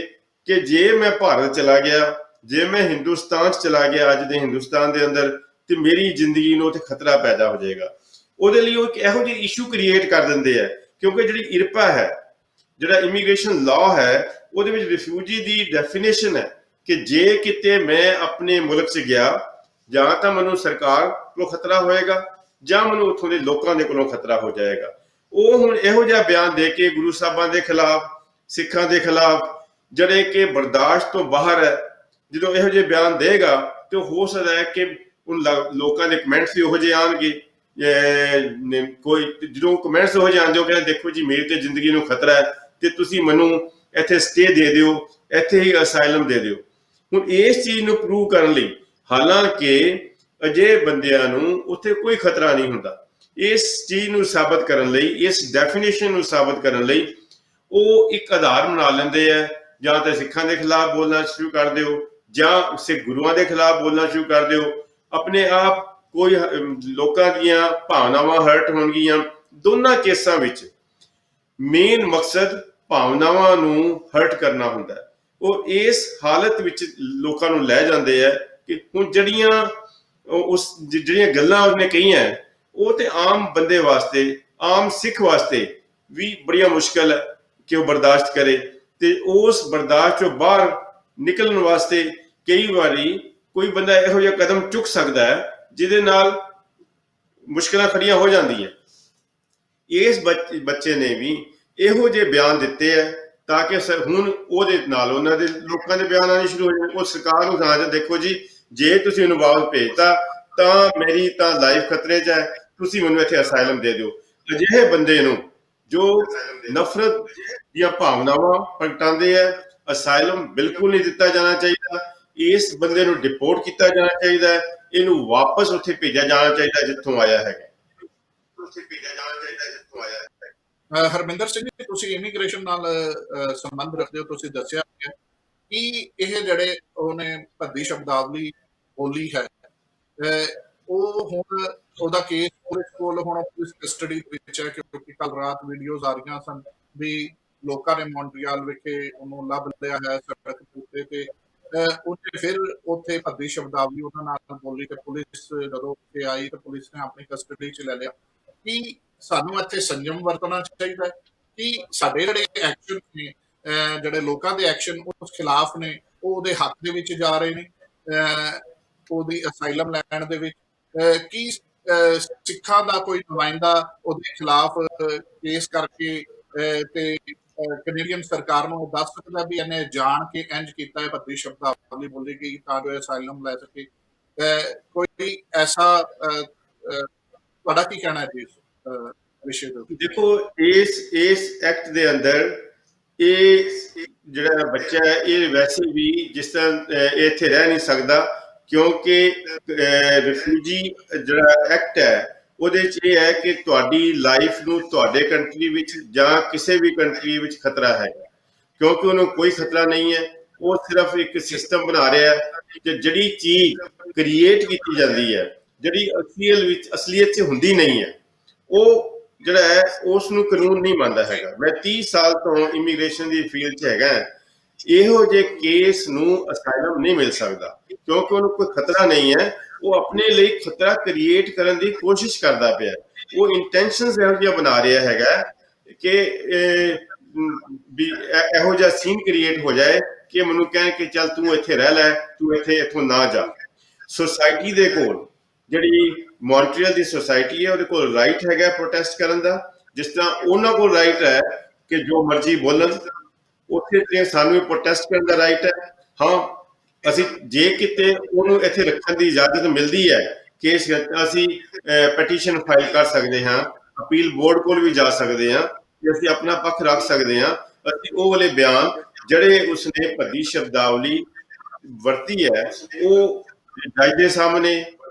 ਕਿ ਜੇ ਮੈਂ ਭਾਰਤ ਚਲਾ ਗਿਆ, ਜੇ ਮੈਂ ਹਿੰਦੁਸਤਾਨ 'ਚ ਚਲਾ ਗਿਆ, ਅੱਜ ਦੇ ਹਿੰਦੁਸਤਾਨ ਦੇ ਅੰਦਰ, ਤੇ ਮੇਰੀ ਜ਼ਿੰਦਗੀ ਨੂੰ ਉੱਥੇ ਖਤਰਾ ਪੈਦਾ ਹੋ ਜਾਏਗਾ। ਉਹਦੇ ਲਈ ਉਹ ਇੱਕ ਇਹੋ ਜਿਹੀ ਇਸ਼ੂ ਕ੍ਰੀਏਟ ਕਰ ਦਿੰਦੇ ਆ, ਕਿਉਂਕਿ ਜਿਹੜੀ ਇਰਪਾ ਹੈ, ਜਿਹੜਾ ਇਮੀਗ੍ਰੇਸ਼ਨ ਲਾਅ ਹੈ, ਉਹਦੇ ਵਿੱਚ ਰਿਫਿਊਜੀ ਦੀ ਡੈਫੀਨੇਸ਼ਨ ਹੈ ਕਿ ਜੇ ਕਿਤੇ ਮੈਂ ਆਪਣੇ ਮੁਲਕ 'ਚ ਗਿਆ, ਜਾਂ ਤਾਂ ਮੈਨੂੰ ਸਰਕਾਰ ਕੋਲੋਂ ਖਤਰਾ ਹੋਏਗਾ ਜਾਂ ਮੈਨੂੰ ਉੱਥੋਂ ਦੇ ਲੋਕਾਂ ਦੇ ਕੋਲੋਂ ਖਤਰਾ ਹੋ ਜਾਏਗਾ। ਉਹ ਹੁਣ ਇਹੋ ਜਿਹਾ ਬਿਆਨ ਦੇ ਕੇ ਗੁਰੂ ਸਾਹਿਬਾਂ ਦੇ ਖਿਲਾਫ, ਸਿੱਖਾਂ ਦੇ ਖਿਲਾਫ, ਜਿਹੜੇ ਕਿ ਬਰਦਾਸ਼ਤ ਤੋਂ ਬਾਹਰ ਹੈ, ਜਦੋਂ ਇਹੋ ਜਿਹੇ ਬਿਆਨ ਦੇਗਾ ਤੇ ਹੋ ਸਕਦਾ ਹੈ ਕਿ ਉਨ ਲੋਕਾਂ ਦੇ ਕਮੈਂਟਸ ਵੀ ਉਹੋ ਜਿਹੇ ਆਉਣਗੇ। ਕੋਈ ਜਦੋਂ ਕਮੈਂਟਸ ਹੋ ਜਾਂਦੇ ਹੋ ਕਹਿੰਦੇ ਦੇਖੋ ਜੀ ਮੇਰੀ ਤੇ ਜ਼ਿੰਦਗੀ ਨੂੰ ਖਤਰਾ ਹੈ ਤੇ ਤੁਸੀਂ ਮੈਨੂੰ ਇੱਥੇ ਸਟੇ ਦੇ ਦਿਓ, ਇੱਥੇ ਹੀ ਅਸਾਈਲਮ ਦੇ ਦਿਓ। ਹੁਣ ਇਸ ਚੀਜ਼ ਨੂੰ ਪ੍ਰੂਵ ਕਰਨ ਲਈ, ਹਾਲਾਂਕਿ ਅਜਿਹੇ ਬੰਦਿਆਂ ਨੂੰ ਉੱਥੇ ਕੋਈ ਖਤਰਾ ਨਹੀਂ ਹੁੰਦਾ, ਇਸ ਚੀਜ਼ ਨੂੰ ਸਾਬਤ ਕਰਨ ਲਈ, ਇਸ ਡੈਫੀਨੇਸ਼ਨ ਨੂੰ ਸਾਬਤ ਕਰਨ ਲਈ ਉਹ ਇੱਕ ਆਧਾਰ ਬਣਾ ਲੈਂਦੇ ਆ, ਜਾਂ ਤਾਂ ਸਿੱਖਾਂ ਦੇ ਖਿਲਾਫ ਬੋਲਣਾ ਸ਼ੁਰੂ ਕਰ ਦਿਓ, ਜਾਂ ਸਿੱਖ ਗੁਰੂਆਂ ਦੇ ਖਿਲਾਫ ਬੋਲਣਾ ਸ਼ੁਰੂ ਕਰ ਦਿਓ। ਆਪਣੇ ਆਪ ਕੋਈ ਲੋਕਾਂ ਦੀਆਂ ਭਾਵਨਾਵਾਂ ਹਰਟ ਹੋਣਗੀਆਂ। ਦੋਨਾਂ ਕੇਸਾਂ ਵਿੱਚ ਮੇਨ ਮਕਸਦ ਭਾਵਨਾਵਾਂ ਨੂੰ ਹਰਟ ਕਰਨਾ ਹੁੰਦਾ ਹੈ। ਉਹ ਇਸ ਹਾਲਤ ਵਿੱਚ ਲੋਕਾਂ ਨੂੰ ਲੈ ਜਾਂਦੇ ਆ ਕਿ ਹੁਣ ਜਿਹੜੀਆਂ ਗੱਲਾਂ ਉਹਨੇ ਕਹੀਆਂ, ਉਹ ਤੇ ਆਮ ਬੰਦੇ ਵਾਸਤੇ, ਆਮ ਸਿੱਖ ਵਾਸਤੇ ਵੀ ਬੜੀਆਂ ਮੁਸ਼ਕਲ ਹੈ ਕਿ ਉਹ ਬਰਦਾਸ਼ਤ ਕਰੇ। ਤੇ ਉਸ ਬਰਦਾਸ਼ਤ ਚੋਂ ਬਾਹਰ ਨਿਕਲਣ ਵਾਸਤੇ ਕਈ ਵਾਰੀ ਕੋਈ ਬੰਦਾ ਇਹੋ ਜਿਹਾ ਕਦਮ ਚੁੱਕ ਸਕਦਾ ਹੈ ਜਿਹਦੇ ਨਾਲ ਮੁਸ਼ਕਲਾਂ ਖੜੀਆਂ ਹੋ ਜਾਂਦੀਆਂ। ਇਸ ਬੱਚੇ ਨੇ ਵੀ ਇਹੋ ਜਿਹੇ ਬਿਆਨ ਦਿੱਤੇ ਹੈ ਤਾਂ ਕਿ ਹੁਣ ਉਹਦੇ ਨਾਲ ਉਹਨਾਂ ਦੇ ਲੋਕਾਂ ਦੇ ਬਿਆਨ ਆਉਣੇ ਸ਼ੁਰੂ ਹੋ ਜਾਣ। ਉਹ ਸਰਕਾਰ ਨੂੰ ਸੁਣਾ, ਦੇਖੋ ਜੀ, ਜੇ ਤੁਸੀਂ ਉਹਨੂੰ ਵਾਪਸ ਭੇਜਤਾ ਤਾਂ ਮੇਰੀ ਤਾਂ ਲਾਈਫ ਖਤਰੇ 'ਚ ਹੈ, ਤੁਸੀਂ ਮੈਨੂੰ ਇੱਥੇ ਅਸਾਈਲਮ ਦੇ ਦਿਓ। ਅਜਿਹੇ ਬੰਦੇ ਨੂੰ ਜੋ ਨਫ਼ਰਤ ਦੀਆਂ ਭਾਵਨਾਵਾਂ ਪ੍ਰਗਟਾਉਂਦੇ ਹੈ, ਅਸਾਈਲਮ ਬਿਲਕੁਲ ਨਹੀਂ ਦਿੱਤਾ ਜਾਣਾ ਚਾਹੀਦਾ। ਇਸ ਬੰਦੇ ਨੂੰ ਡਿਪੋਰਟ ਕੀਤਾ ਜਾਣਾ ਚਾਹੀਦਾ ਹੈ, ਇਹਨੂੰ ਵਾਪਸ ਉੱਥੇ ਭੇਜਿਆ ਜਾਣਾ ਚਾਹੀਦਾ ਜਿੱਥੋਂ ਆਇਆ ਹੈਗਾ। ਹਰਮਿੰਦਰ ਸਿੰਘ ਜੀ, ਤੁਸੀਂ ਇਮੀਗ੍ਰੇਸ਼ਨ ਨਾਲ ਸੰਬੰਧ ਰੱਖਦੇ ਹੋ, ਤੁਸੀਂ ਦੱਸਿਆ ਕਿ ਇਹ ਜਿਹੜੇ ਉਹਨੇ ਭੱਦੀ ਸ਼ਬਦਾਵਲੀ ਬੋਲੀ ਹੈ, ਉਹ ਹੁਣ ਉਹਦਾ ਕੇਸ ਪੁਲਿਸ ਕੋਲ ਹੁਣ ਪੁਲਿਸ ਕਸਟਡੀ ਵਿੱਚ ਹੈ, ਕਿਉਂਕਿ ਕੱਲ ਰਾਤ ਵੀਡੀਓਜ਼ ਆ ਰਹੀਆਂ ਸਨ ਵੀ ਲੋਕਾਂ ਨੇ ਮੌਂਟਰੀਆਲ ਵਿਖੇ ਉਹਨੂੰ ਲੱਭ ਲਿਆ ਹੈ ਸੜਕ ਉੱਤੇ, ਤੇ ਉਹਨੇ ਫਿਰ ਉੱਥੇ ਭੱਦੀ ਸ਼ਬਦਾਵਲੀ ਉਹਨਾਂ ਨਾਲ ਬੋਲੀ ਤੇ ਪੁਲਿਸ ਜਦੋਂ ਉੱਥੇ ਆਈ ਤੇ ਪੁਲਿਸ ਨੇ ਆਪਣੀ ਕਸਟਡੀ 'ਚ ਲੈ ਲਿਆ। ਕਿ ਸਾਨੂੰ ਇੱਥੇ ਸੰਜਮ ਵਰਤਣਾ ਚਾਹੀਦਾ ਕਿ ਸਾਡੇ ਜਿਹੜੇ ਐਕਸ਼ਨ ਨੇ, ਜਿਹੜੇ ਲੋਕਾਂ ਦੇ ਐਕਸ਼ਨ ਉਸ ਖਿਲਾਫ ਨੇ, ਉਹ ਉਹਦੇ ਹੱਕ ਦੇ ਵਿੱਚ ਜਾ ਰਹੇ ਨੇ, ਉਹਦੀ ਅਸਾਈਲਮ ਲੈਣ ਦੇ ਵਿੱਚ। ਕੀ ਸਿੱਖਾਂ ਦਾ ਕੋਈ ਨੁਮਾਇੰਦਾ ਉਹਦੇ ਖਿਲਾਫ ਕੇਸ ਕਰਕੇ ਤੇ ਕੈਨੇਡੀਅਨ ਸਰਕਾਰ ਨੂੰ ਦੱਸ ਸਕਦਾ ਵੀ ਇਹਨੇ ਜਾਣ ਕੇ ਇੰਜ ਕੀਤਾ ਹੈ, ਭੱਦੀ ਸ਼ਬਦਾਵਲੀ ਬੋਲੀ ਗਈ ਤਾਂ ਜੋ ਅਸਾਈਲਮ ਲੈ ਸਕੇ? ਕੋਈ ਐਸਾ ਤੁਹਾਡਾ ਕੀ ਕਹਿਣਾ ਹੈ ਜੀ ਇਸ ਵਿਸ਼ੇ ਦੇ? ਦੇਖੋ, ਇਸ ਐਕਟ ਦੇ ਅੰਦਰ ਇਹ ਜਿਹੜਾ ਬੱਚਾ ਹੈ, ਇਹ ਵੈਸੇ ਵੀ ਜਿਸ ਤਰ੍ਹਾਂ ਇੱਥੇ ਰਹਿ ਨਹੀਂ ਸਕਦਾ, ਕਿਉਂਕਿ ਰਿਫਿਊਜੀ ਜਿਹੜਾ ਐਕਟ ਹੈ ਉਹਦੇ 'ਚ ਇਹ ਹੈ ਕਿ ਤੁਹਾਡੀ ਲਾਈਫ ਨੂੰ ਤੁਹਾਡੇ ਕੰਟਰੀ ਵਿੱਚ ਜਾਂ ਕਿਸੇ ਵੀ ਕੰਟਰੀ ਵਿੱਚ ਖਤਰਾ ਹੈ, ਕਿਉਂਕਿ ਉਹਨੂੰ ਕੋਈ ਖਤਰਾ ਨਹੀਂ ਹੈ। ਉਹ ਸਿਰਫ ਇੱਕ ਸਿਸਟਮ ਬਣਾ ਰਿਹਾ ਹੈ ਕਿ ਜਿਹੜੀ ਚੀਜ਼ ਕ੍ਰੀਏਟ ਕੀਤੀ ਜਾਂਦੀ ਹੈ, ਜਿਹੜੀ ਅਸਲੀਅਤ 'ਚ ਹੁੰਦੀ ਨਹੀਂ ਹੈ, ਉਹ ਜਿਹੜਾ ਹੈ ਉਸ ਨੂੰ ਕਾਨੂੰਨ ਨਹੀਂ ਮੰਨਦਾ ਹੈਗਾ। ਮੈਂ 30 ਸਾਲ ਤੋਂ ਇਮੀਗ੍ਰੇਸ਼ਨ ਦੀ ਫੀਲਡ 'ਚ ਹੈਗਾ, ਇਹੋ ਜਿਹੇ ਕੇਸ ਨੂੰ ਅਸਾਈਲਮ ਨਹੀਂ ਮਿਲ ਸਕਦਾ ਕਿਉਂਕਿ ਉਹਨੂੰ ਕੋਈ ਖਤਰਾ ਨਹੀਂ ਹੈ। ਉਹ ਆਪਣੇ ਲਈ ਖਤਰਾ ਕ੍ਰੀਏਟ ਕਰਨ ਦੀ ਕੋਸ਼ਿਸ਼ ਕਰਦਾ ਪਿਆ, ਉਹ ਇੰਟੈਂਸ਼ਨਸ ਇਹੋ ਜਿਹਾ ਬਣਾ ਰਿਹਾ ਹੈਗਾ ਕਿ ਇਹੋ ਜਿਹਾ ਸੀਨ ਕ੍ਰੀਏਟ ਹੋ ਜਾਏ ਕਿ ਮੈਨੂੰ ਕਹਿਣ ਕਿ ਚੱਲ ਤੂੰ ਇੱਥੇ ਰਹਿ ਲੈ, ਤੂੰ ਇੱਥੋਂ ਨਾ ਜਾ। ਸੋਸਾਇਟੀ ਦੇ ਕੋਲ, ਜਿਹੜੀ ਮੌਂਟਰੀਅਲ ਦੀ ਸੋਸਾਇਟੀ ਹੈ, ਉਹਦੇ ਕੋਲ ਰਾਈਟ ਹੈਗਾ ਪ੍ਰੋਟੈਸਟ ਕਰਨ ਦਾ, ਜਿਸ ਤਰ੍ਹਾਂ ਉਹਨਾਂ ਕੋਲ ਰਾਈਟ ਹੈ ਕਿ ਜੋ ਮਰਜ਼ੀ ਬੋਲਣ, ਉੱਥੇ ਤੇ ਸਾਨੂੰ ਵੀ ਪ੍ਰੋਟੈਸਟ ਕਰਨ ਦਾ ਰਾਈਟ ਹੈ। ਹਾਂ, ਅਸੀਂ ਜੇ ਕਿਤੇ ਉਹਨੂੰ ਇੱਥੇ ਰੱਖਣ ਦੀ ਇਜਾਜ਼ਤ ਮਿਲਦੀ ਹੈ, ਕੇਸ ਅਸੀਂ ਪਟੀਸ਼ਨ ਫਾਈਲ ਕਰ ਸਕਦੇ ਹਾਂ, ਅਪੀਲ ਬੋਰਡ ਕੋਲ ਵੀ ਜਾ ਸਕਦੇ ਹਾਂ ਕਿ ਅਸੀਂ ਆਪਣਾ ਪੱਖ ਰੱਖ ਸਕਦੇ ਹਾਂ। ਅਸੀਂ ਉਹ ਵਾਲੇ ਬਿਆਨ ਜਿਹੜੇ ਉਸਨੇ ਭੱਦੀ ਸ਼ਬਦਾਵਲੀ ਵਰਤੀ ਹੈ, ਉਹ ਜੱਜ ਦੇ ਸਾਹਮਣੇ,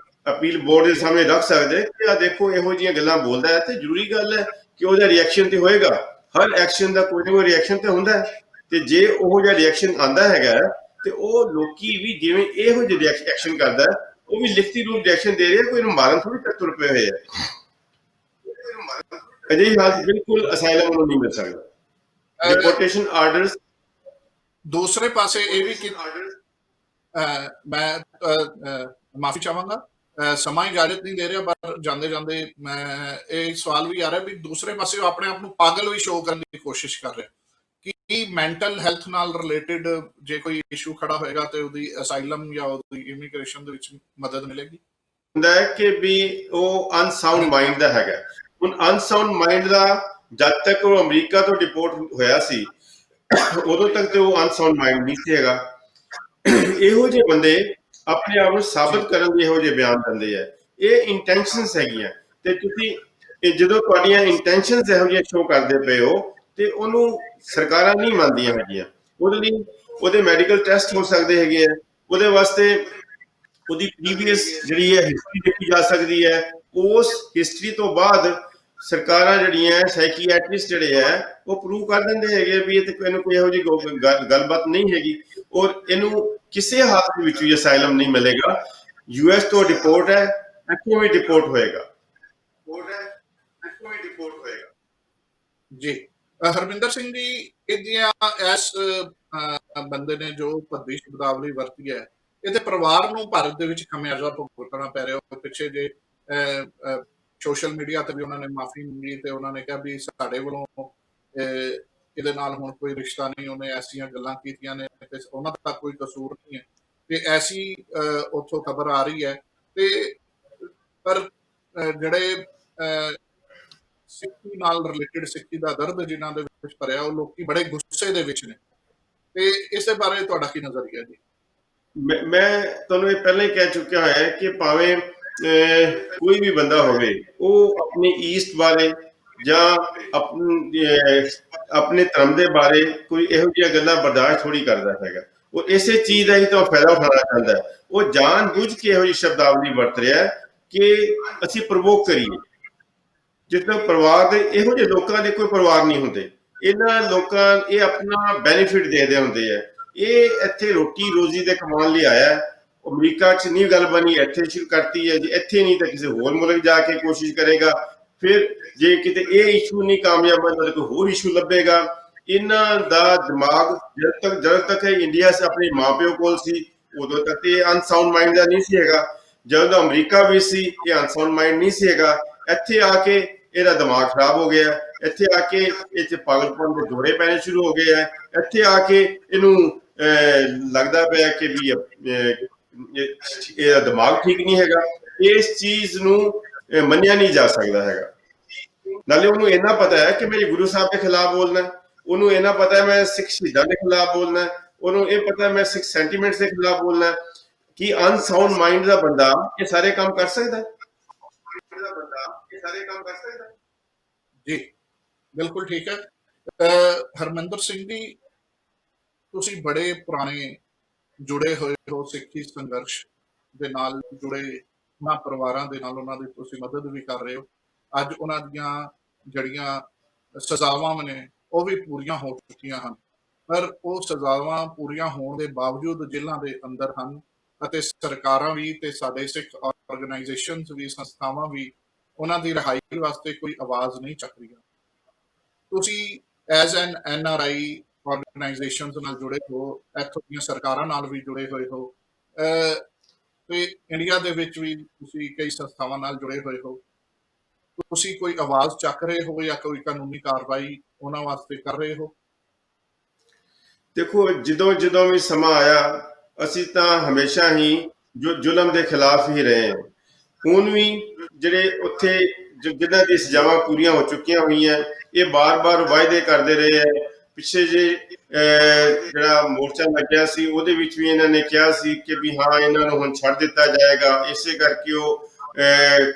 ਅਪੀਲ ਬੋਰਡ ਦੇ ਸਾਹਮਣੇ ਰੱਖ ਸਕਦੇ ਕਿ ਆ ਦੇਖੋ ਇਹੋ ਜਿਹੀਆਂ ਗੱਲਾਂ ਬੋਲਦਾ ਹੈ। ਤੇ ਜ਼ਰੂਰੀ ਗੱਲ ਹੈ ਕਿ ਉਹਦਾ ਰਿਐਕਸ਼ਨ ਤੇ ਹੋਏਗਾ। ਹਰ ਐਕਸ਼ਨ ਦਾ ਕੋਈ ਨਾ ਕੋਈ ਰਿਐਕਸ਼ਨ ਤੇ ਹੁੰਦਾ ਹੈ, ਤੇ ਜੇ ਉਹ ਜਿਹਾ ਰਿਐਕਸ਼ਨ ਆਉਂਦਾ ਹੈਗਾ ਤੇ ਉਹ ਲੋਕੀ ਵੀ ਜਿਵੇਂ ਇਹੋ ਜਿਹੇ ਐਕਸ਼ਨ ਕਰਦਾ, ਉਹ ਵੀ ਲਿਖਤੀ ਰੂਪ ਰਿਐਕਸ਼ਨ ਦੇ ਰਹੇ, ਕੋਈ ਨੂੰ ਮਾਰਨ ਥੋੜੀ ਤੁਰ ਪਏ ਹੋਏ ਹੈ। ਅਜਿਹੀ ਹਾਲਤ ਬਿਲਕੁਲ ਅਸਾਈਲਮ ਨੂੰ ਨਹੀਂ ਮਿਲ ਸਕਦਾ। ਡਿਪੋਰਟੇਸ਼ਨ ਆਰਡਰਸ ਦੂਸਰੇ ਪਾਸੇ ਇਹ ਵੀ ਕਿ ਮੈਂ ਮਾਫੀ ਚਾਹਾਂਗਾ, ਸਮਾਂ ਇਜਾਜ਼ਤ ਨਹੀਂ ਦੇ ਰਿਹਾ, ਪਰ ਜਾਂਦੇ ਜਾਂਦੇ ਮੈਂ ਇਹ ਸਵਾਲ ਵੀ ਆ ਰਿਹਾ ਵੀ ਦੂਸਰੇ ਪਾਸੇ ਉਹ ਆਪਣੇ ਆਪ ਨੂੰ ਪਾਗਲ ਵੀ ਸ਼ੋਅ ਕਰਨ ਦੀ ਕੋਸ਼ਿਸ਼ ਕਰ ਰਿਹਾ ਕਿ ਮੈਂਟਲ ਹੈਲਥ ਨਾਲ ਰਿਲੇਟਿਡ ਜੇ ਕੋਈ ਇਸ਼ੂ ਖੜਾ ਹੋਏਗਾ ਤੇ ਉਹਦੀ ਅਸਾਈਲਮ ਜਾਂ ਉਹਦੀ ਇਮੀਗ੍ਰੇਸ਼ਨ ਦੇ ਵਿੱਚ ਮਦਦ ਮਿਲੇਗੀ। ਹੁੰਦਾ ਹੈ ਕਿ ਵੀ ਉਹ ਅਨਸਾਊਂਡ ਮਾਈਂਡ ਦਾ ਹੈਗਾ। ਹੁਣ ਅਨਸਾਊਂਡ ਮਾਈਂਡ ਦਾ ਜਦ ਤੱਕ ਉਹ ਅਮਰੀਕਾ ਤੋਂ ਡਿਪੋਰਟ ਹੋਇਆ ਸੀ ਉਦੋਂ ਤੱਕ ਤੇ ਉਹ ਅਨਸਾਊਂਡ ਮਾਈਂਡ ਨਹੀਂ ਸੀ ਹੈਗਾ। ਇਹੋ ਜਿਹੇ ਬੰਦੇ ਆਪਣੇ ਆਪ ਨੂੰ ਸਾਬਤ ਕਰਨ ਦੇ ਇਹੋ ਜਿਹੇ ਬਿਆਨ ਦਿੰਦੇ ਆ, ਇਹ ਇੰਟੈਂਸ਼ਨਸ ਹੈਗੀਆਂ। ਤੇ ਤੁਸੀਂ ਜਦੋਂ ਤੁਹਾਡੀਆਂ ਇੰਟੈਂਸ਼ਨਸ ਇਹੋ ਜਿਹੀਆਂ ਸ਼ੋ ਕਰਦੇ ਪਏ ਹੋ ਤੇ ਉਹਨੂੰ ਸਰਕਾਰਾਂ ਨਹੀਂ ਮੰਨਦੀਆਂ ਹੈਗੀਆਂ। ਉਹਦੇ ਲਈ ਉਹਦੇ ਮੈਡੀਕਲ ਟੈਸਟ ਹੋ ਸਕਦੇ ਹੈਗੇ ਆ, ਉਹਦੇ ਵਾਸਤੇ ਉਹਦੀ ਪ੍ਰੀਵੀਅਸ ਜਿਹੜੀ ਹੈ ਹਿਸਟਰੀ ਦੇਖੀ ਜਾ ਸਕਦੀ ਹੈ। ਉਸ ਹਿਸਟਰੀ ਤੋਂ ਬਾਅਦ ਸਰਕਾਰਾਂ ਜਿਹੜੀਆਂ ਸਾਈਕੀਐਟਰਿਸਟ ਜਿਹੜੇ ਹੈ ਉਹ ਪ੍ਰੂਵ ਕਰ ਦਿੰਦੇ ਹੈਗੇ ਵੀ ਇਹ ਤੇ ਇਹਨੂੰ ਕੋਈ ਇਹੋ ਜਿਹੀ ਗੱਲਬਾਤ ਨਹੀਂ ਹੈਗੀ, ਔਰ ਇਹਨੂੰ ਕਿਸੇ ਹਾਲਤ ਵਿੱਚ ਵੀ ਅਸਾਈਲਮ ਨਹੀਂ ਮਿਲੇਗਾ। ਯੂਐਸ ਤੋਂ ਡਿਪੋਰਟ ਹੈ, ਇੱਥੋਂ ਵੀ ਡਿਪੋਰਟ ਹੋਏਗਾ। ਜੀ ਹਰਮਿੰਦਰ ਸਿੰਘ ਜੀ, ਇਹਦੀਆਂ ਇਸ ਬੰਦੇ ਨੇ ਜੋ ਭੱਦੀ ਸ਼ਬਦਾਵਲੀ ਵਰਤੀ ਹੈ, ਇਹਦੇ ਪਰਿਵਾਰ ਨੂੰ ਭਾਰਤ ਦੇ ਵਿੱਚ ਖਮਿਆਜ਼ਾ ਭੁਗਤਣਾ ਪੈ ਰਿਹਾ। ਪਿੱਛੇ ਜੇ ਸੋਸ਼ਲ ਮੀਡੀਆ ਤੇ ਵੀ ਉਹਨਾਂ ਨੇ ਮਾਫੀ ਮੰਗੀ ਤੇ ਉਹਨਾਂ ਨੇ ਕਿਹਾ ਵੀ ਸਾਡੇ ਵੱਲੋਂ ਇਹਦੇ ਨਾਲ ਹੁਣ ਕੋਈ ਰਿਸ਼ਤਾ ਨਹੀਂ, ਉਹਨੇ ਐਸੀਆਂ ਗੱਲਾਂ ਕੀਤੀਆਂ ਨੇ ਤੇ ਉਹਨਾਂ ਦਾ ਕੋਈ ਕਸੂਰ ਨਹੀਂ ਹੈ, ਤੇ ਐਸੀ ਉੱਥੋਂ ਖਬਰ ਆ ਰਹੀ ਹੈ। ਤੇ ਪਰ ਜਿਹੜੇ ਸਿੱਖੀ ਨਾਲ ਰਿਲੇਟਡ, ਸਿੱਖੀ ਦਾ ਦਰਦ ਜਿਨ੍ਹਾਂ ਦੇ ਵਿੱਚ ਭਰਿਆ, ਉਹ ਲੋਕੀ ਬੜੇ ਗੁੱਸੇ ਦੇ ਵਿੱਚ ਨੇ, ਤੇ ਇਸੇ ਬਾਰੇ ਤੁਹਾਡਾ ਕੀ ਨਜ਼ਰੀਆ ਜੀ? ਮੈਂ ਤੁਹਾਨੂੰ ਇਹ ਪਹਿਲਾਂ ਹੀ ਕਹਿ ਚੁੱਕਿਆ ਹੋਇਆ ਕਿ ਭਾਵੇਂ ਕੋਈ ਵੀ ਬੰਦਾ ਹੋਵੇ, ਉਹ ਆਪਣੇ ਈਸਟ ਬਾਰੇ ਜਾਂ ਆਪਣੇ ਧਰਮ ਦੇ ਬਾਰੇ ਕੋਈ ਇਹੋ ਜਿਹੀਆਂ ਗੱਲਾਂ ਬਰਦਾਸ਼ਤ ਥੋੜੀ ਕਰਦਾ ਹੈਗਾ। ਉਹ ਇਸੇ ਚੀਜ਼ ਦਾ ਹੀ ਤਾਂ ਫਾਇਦਾ ਉਠਾਉਣਾ ਚਾਹੁੰਦਾ ਹੈ। ਉਹ ਜਾਣ ਬੁੱਝ ਕੇ ਇਹੋ ਜਿਹੀ ਸ਼ਬਦਾਵਲੀ ਵਰਤ ਰਿਹਾ ਕਿ ਅਸੀਂ ਪ੍ਰਵੋਕ ਕਰੀਏ। ਜਿੱਦਾਂ ਪਰਿਵਾਰ ਦੇ ਇਹੋ ਜਿਹੇ ਲੋਕਾਂ ਦੇ ਕੋਈ ਪਰਿਵਾਰ ਨਹੀਂ ਹੁੰਦੇ, ਇਹਨਾਂ ਲੋਕਾਂ ਇਹ ਆਪਣਾ ਬੈਨੀਫਿਟ ਦੇਖਦੇ ਹੁੰਦੇ ਆ। ਇਹ ਇੱਥੇ ਰੋਟੀ ਰੋਜ਼ੀ ਦੇ ਕਮਾਉਣ ਲਈ ਆਇਆ, ਅਮਰੀਕਾ 'ਚ ਨਹੀਂ ਗੱਲ ਬਣੀ, ਇੱਥੇ ਸ਼ੁਰੂ ਕਰਤੀ ਹੈ ਜੀ। ਇੱਥੇ ਨਹੀਂ ਤਾਂ ਕਿਸੇ ਹੋਰ ਮੁਲਕ ਜਾ ਕੇ ਕੋਸ਼ਿਸ਼ ਕਰੇਗਾ, ਫਿਰ ਜੇ ਕਿਤੇ ਇਹ ਇਸ਼ੂ ਨਹੀਂ ਕਾਮਯਾਬ ਹੋਇਆ ਤਾਂ ਕੋਈ ਹੋਰ ਇਸ਼ੂ ਲੱਭੇਗਾ। ਇਹਨਾਂ ਦਾ ਦਿਮਾਗ ਜਦੋਂ ਤੱਕ ਇੰਡੀਆ 'ਚ ਆਪਣੇ ਮਾਂ ਪਿਓ ਕੋਲ ਸੀ, ਉਦੋਂ ਤੱਕ ਇਹ ਅਨਸਾਊਂਡ ਮਾਈਂਡ ਦਾ ਨਹੀਂ ਸੀ ਹੈਗਾ। ਜਦੋਂ ਅਮਰੀਕਾ ਵੀ ਸੀ, ਇਹ ਅਨਸਾਊਂਡ ਮਾਈਂਡ ਨਹੀਂ ਸੀ ਹੈਗਾ। ਇੱਥੇ ਆ ਕੇ ਇਹਦਾ ਦਿਮਾਗ ਖਰਾਬ ਹੋ ਗਿਆ, ਇੱਥੇ ਆ ਕੇ ਇਹ 'ਚ ਪਾਗਲਪਨ ਦੇ ਦੌਰੇ ਪੈਣੇ ਸ਼ੁਰੂ ਹੋ ਗਏ ਹੈ। ਇੱਥੇ ਆ ਕੇ ਇਹਨੂੰ ਲੱਗਦਾ ਪਿਆ ਕਿ ਵੀ ਇਹਦਾ ਦਿਮਾਗ ਠੀਕ ਨਹੀਂ ਹੈਗਾ। ਇਸ ਚੀਜ਼ ਨੂੰ ਮੰਨਿਆ ਨਹੀਂ ਜਾ ਸਕਦਾ ਹੈਗਾ। ਨਾਲੇ ਉਹਨੂੰ ਇੰਨਾ ਪਤਾ ਹੈ ਕਿ ਮੇਰੇ ਗੁਰੂ ਸਾਹਿਬ ਦੇ ਖਿਲਾਫ ਬੋਲਣਾ, ਉਹਨੂੰ ਇੰਨਾ ਪਤਾ ਹੈ ਮੈਂ ਸਿੱਖ ਸ਼ਹੀਦਾਂ ਦੇ ਖਿਲਾਫ ਬੋਲਣਾ, ਉਹਨੂੰ ਇਹ ਪਤਾ ਹੈ ਮੈਂ ਸਿੱਖ ਸੈਂਟੀਮੈਂਟਸ ਦੇ ਖਿਲਾਫ ਬੋਲਣਾ। ਕਿ ਅਨਸਾਊਂਡ ਮਾਈਂਡ ਦਾ ਬੰਦਾ ਇਹ ਸਾਰੇ ਕੰਮ ਕਰ ਸਕਦਾ? ਜੀ ਬਿਲਕੁਲ ਠੀਕ ਹੈ। ਹਰਮਿੰਦਰ ਸਿੰਘ ਜੀ, ਤੁਸੀਂ ਬੜੇ ਪੁਰਾਣੇ ਜੁੜੇ ਹੋਏ ਹੋ ਸਿੱਖੀ ਸੰਘਰਸ਼ ਦੇ ਨਾਲ, ਜੁੜੇ ਉਹਨਾਂ ਪਰਿਵਾਰਾਂ ਦੇ ਨਾਲ, ਉਹਨਾਂ ਦੀ ਤੁਸੀਂ ਮਦਦ ਵੀ ਕਰ ਰਹੇ ਹੋ। ਅੱਜ ਉਹਨਾਂ ਦੀਆਂ ਜਿਹੜੀਆਂ ਸਜ਼ਾਵਾਂ ਨੇ ਉਹ ਵੀ ਪੂਰੀਆਂ ਹੋ ਚੁੱਕੀਆਂ ਹਨ, ਪਰ ਉਹ ਸਜ਼ਾਵਾਂ ਪੂਰੀਆਂ ਹੋਣ ਦੇ ਬਾਵਜੂਦ ਜੇਲ੍ਹਾਂ ਦੇ ਅੰਦਰ ਹਨ, ਅਤੇ ਸਰਕਾਰਾਂ ਵੀ ਤੇ ਸਾਡੇ ਸਿੱਖ ਆਰਗੇਨਾਈਜੇਸ਼ਨਸ ਵੀ, ਸੰਸਥਾਵਾਂ ਵੀ ਉਹਨਾਂ ਦੀ ਰਿਹਾਈ ਵਾਸਤੇ ਕੋਈ ਆਵਾਜ਼ ਨਹੀਂ ਚੱਕ ਰਹੀਆਂ। ਤੁਸੀਂ ਐਜ਼ ਐਨ NRI ਆਰਗੇਨਾਈਜੇਸ਼ਨਸ ਨਾਲ ਜੁੜੇ ਹੋ, ਇੱਥੋਂ ਦੀਆਂ ਸਰਕਾਰਾਂ ਨਾਲ ਵੀ ਜੁੜੇ ਹੋਏ ਹੋ, ਤੇ ਇੰਡੀਆ ਦੇ ਵਿੱਚ ਵੀ ਤੁਸੀਂ ਕਈ ਸੰਸਥਾਵਾਂ ਨਾਲ ਜੁੜੇ ਹੋਏ ਹੋ। ਤੁਸੀਂ ਕੋਈ ਆਵਾਜ਼ ਚੱਕ ਰਹੇ ਹੋ ਜਾਂ ਕੋਈ ਕਾਨੂੰਨੀ ਕਾਰਵਾਈ ਉਹਨਾਂ ਵਾਸਤੇ ਕਰ ਰਹੇ ਹੋ? ਦੇਖੋ, ਜਦੋਂ ਵੀ ਸਮਾਂ ਆਇਆ, ਅਸੀਂ ਤਾਂ ਹਮੇਸ਼ਾ ਹੀ ਜ਼ੁਲਮ ਦੇ ਖਿਲਾਫ ਹੀ ਰਹੇ ਹਾਂ। ਹੁਣ ਵੀ ਜਿਹੜੇ ਉੱਥੇ ਜਿਨ੍ਹਾਂ ਦੀ ਸਜ਼ਾਵਾਂ ਪੂਰੀਆਂ ਹੋ ਚੁੱਕੀਆਂ ਹੋਈਆਂ, ਇਹ ਬਾਰ-ਬਾਰ ਵਾਅਦੇ ਕਰਦੇ ਰਹੇ ਹੈ। ਪਿੱਛੇ ਜੇ ਜਿਹੜਾ ਮੋਰਚਾ ਲੱਗਿਆ ਸੀ, ਉਹਦੇ ਵਿੱਚ ਵੀ ਇਹਨਾਂ ਨੇ ਕਿਹਾ ਸੀ ਕਿ ਵੀ ਹਾਂ, ਇਹਨਾਂ ਨੂੰ ਹੁਣ ਛੱਡ ਦਿੱਤਾ ਜਾਏਗਾ। ਇਸੇ ਕਰਕੇ ਉਹ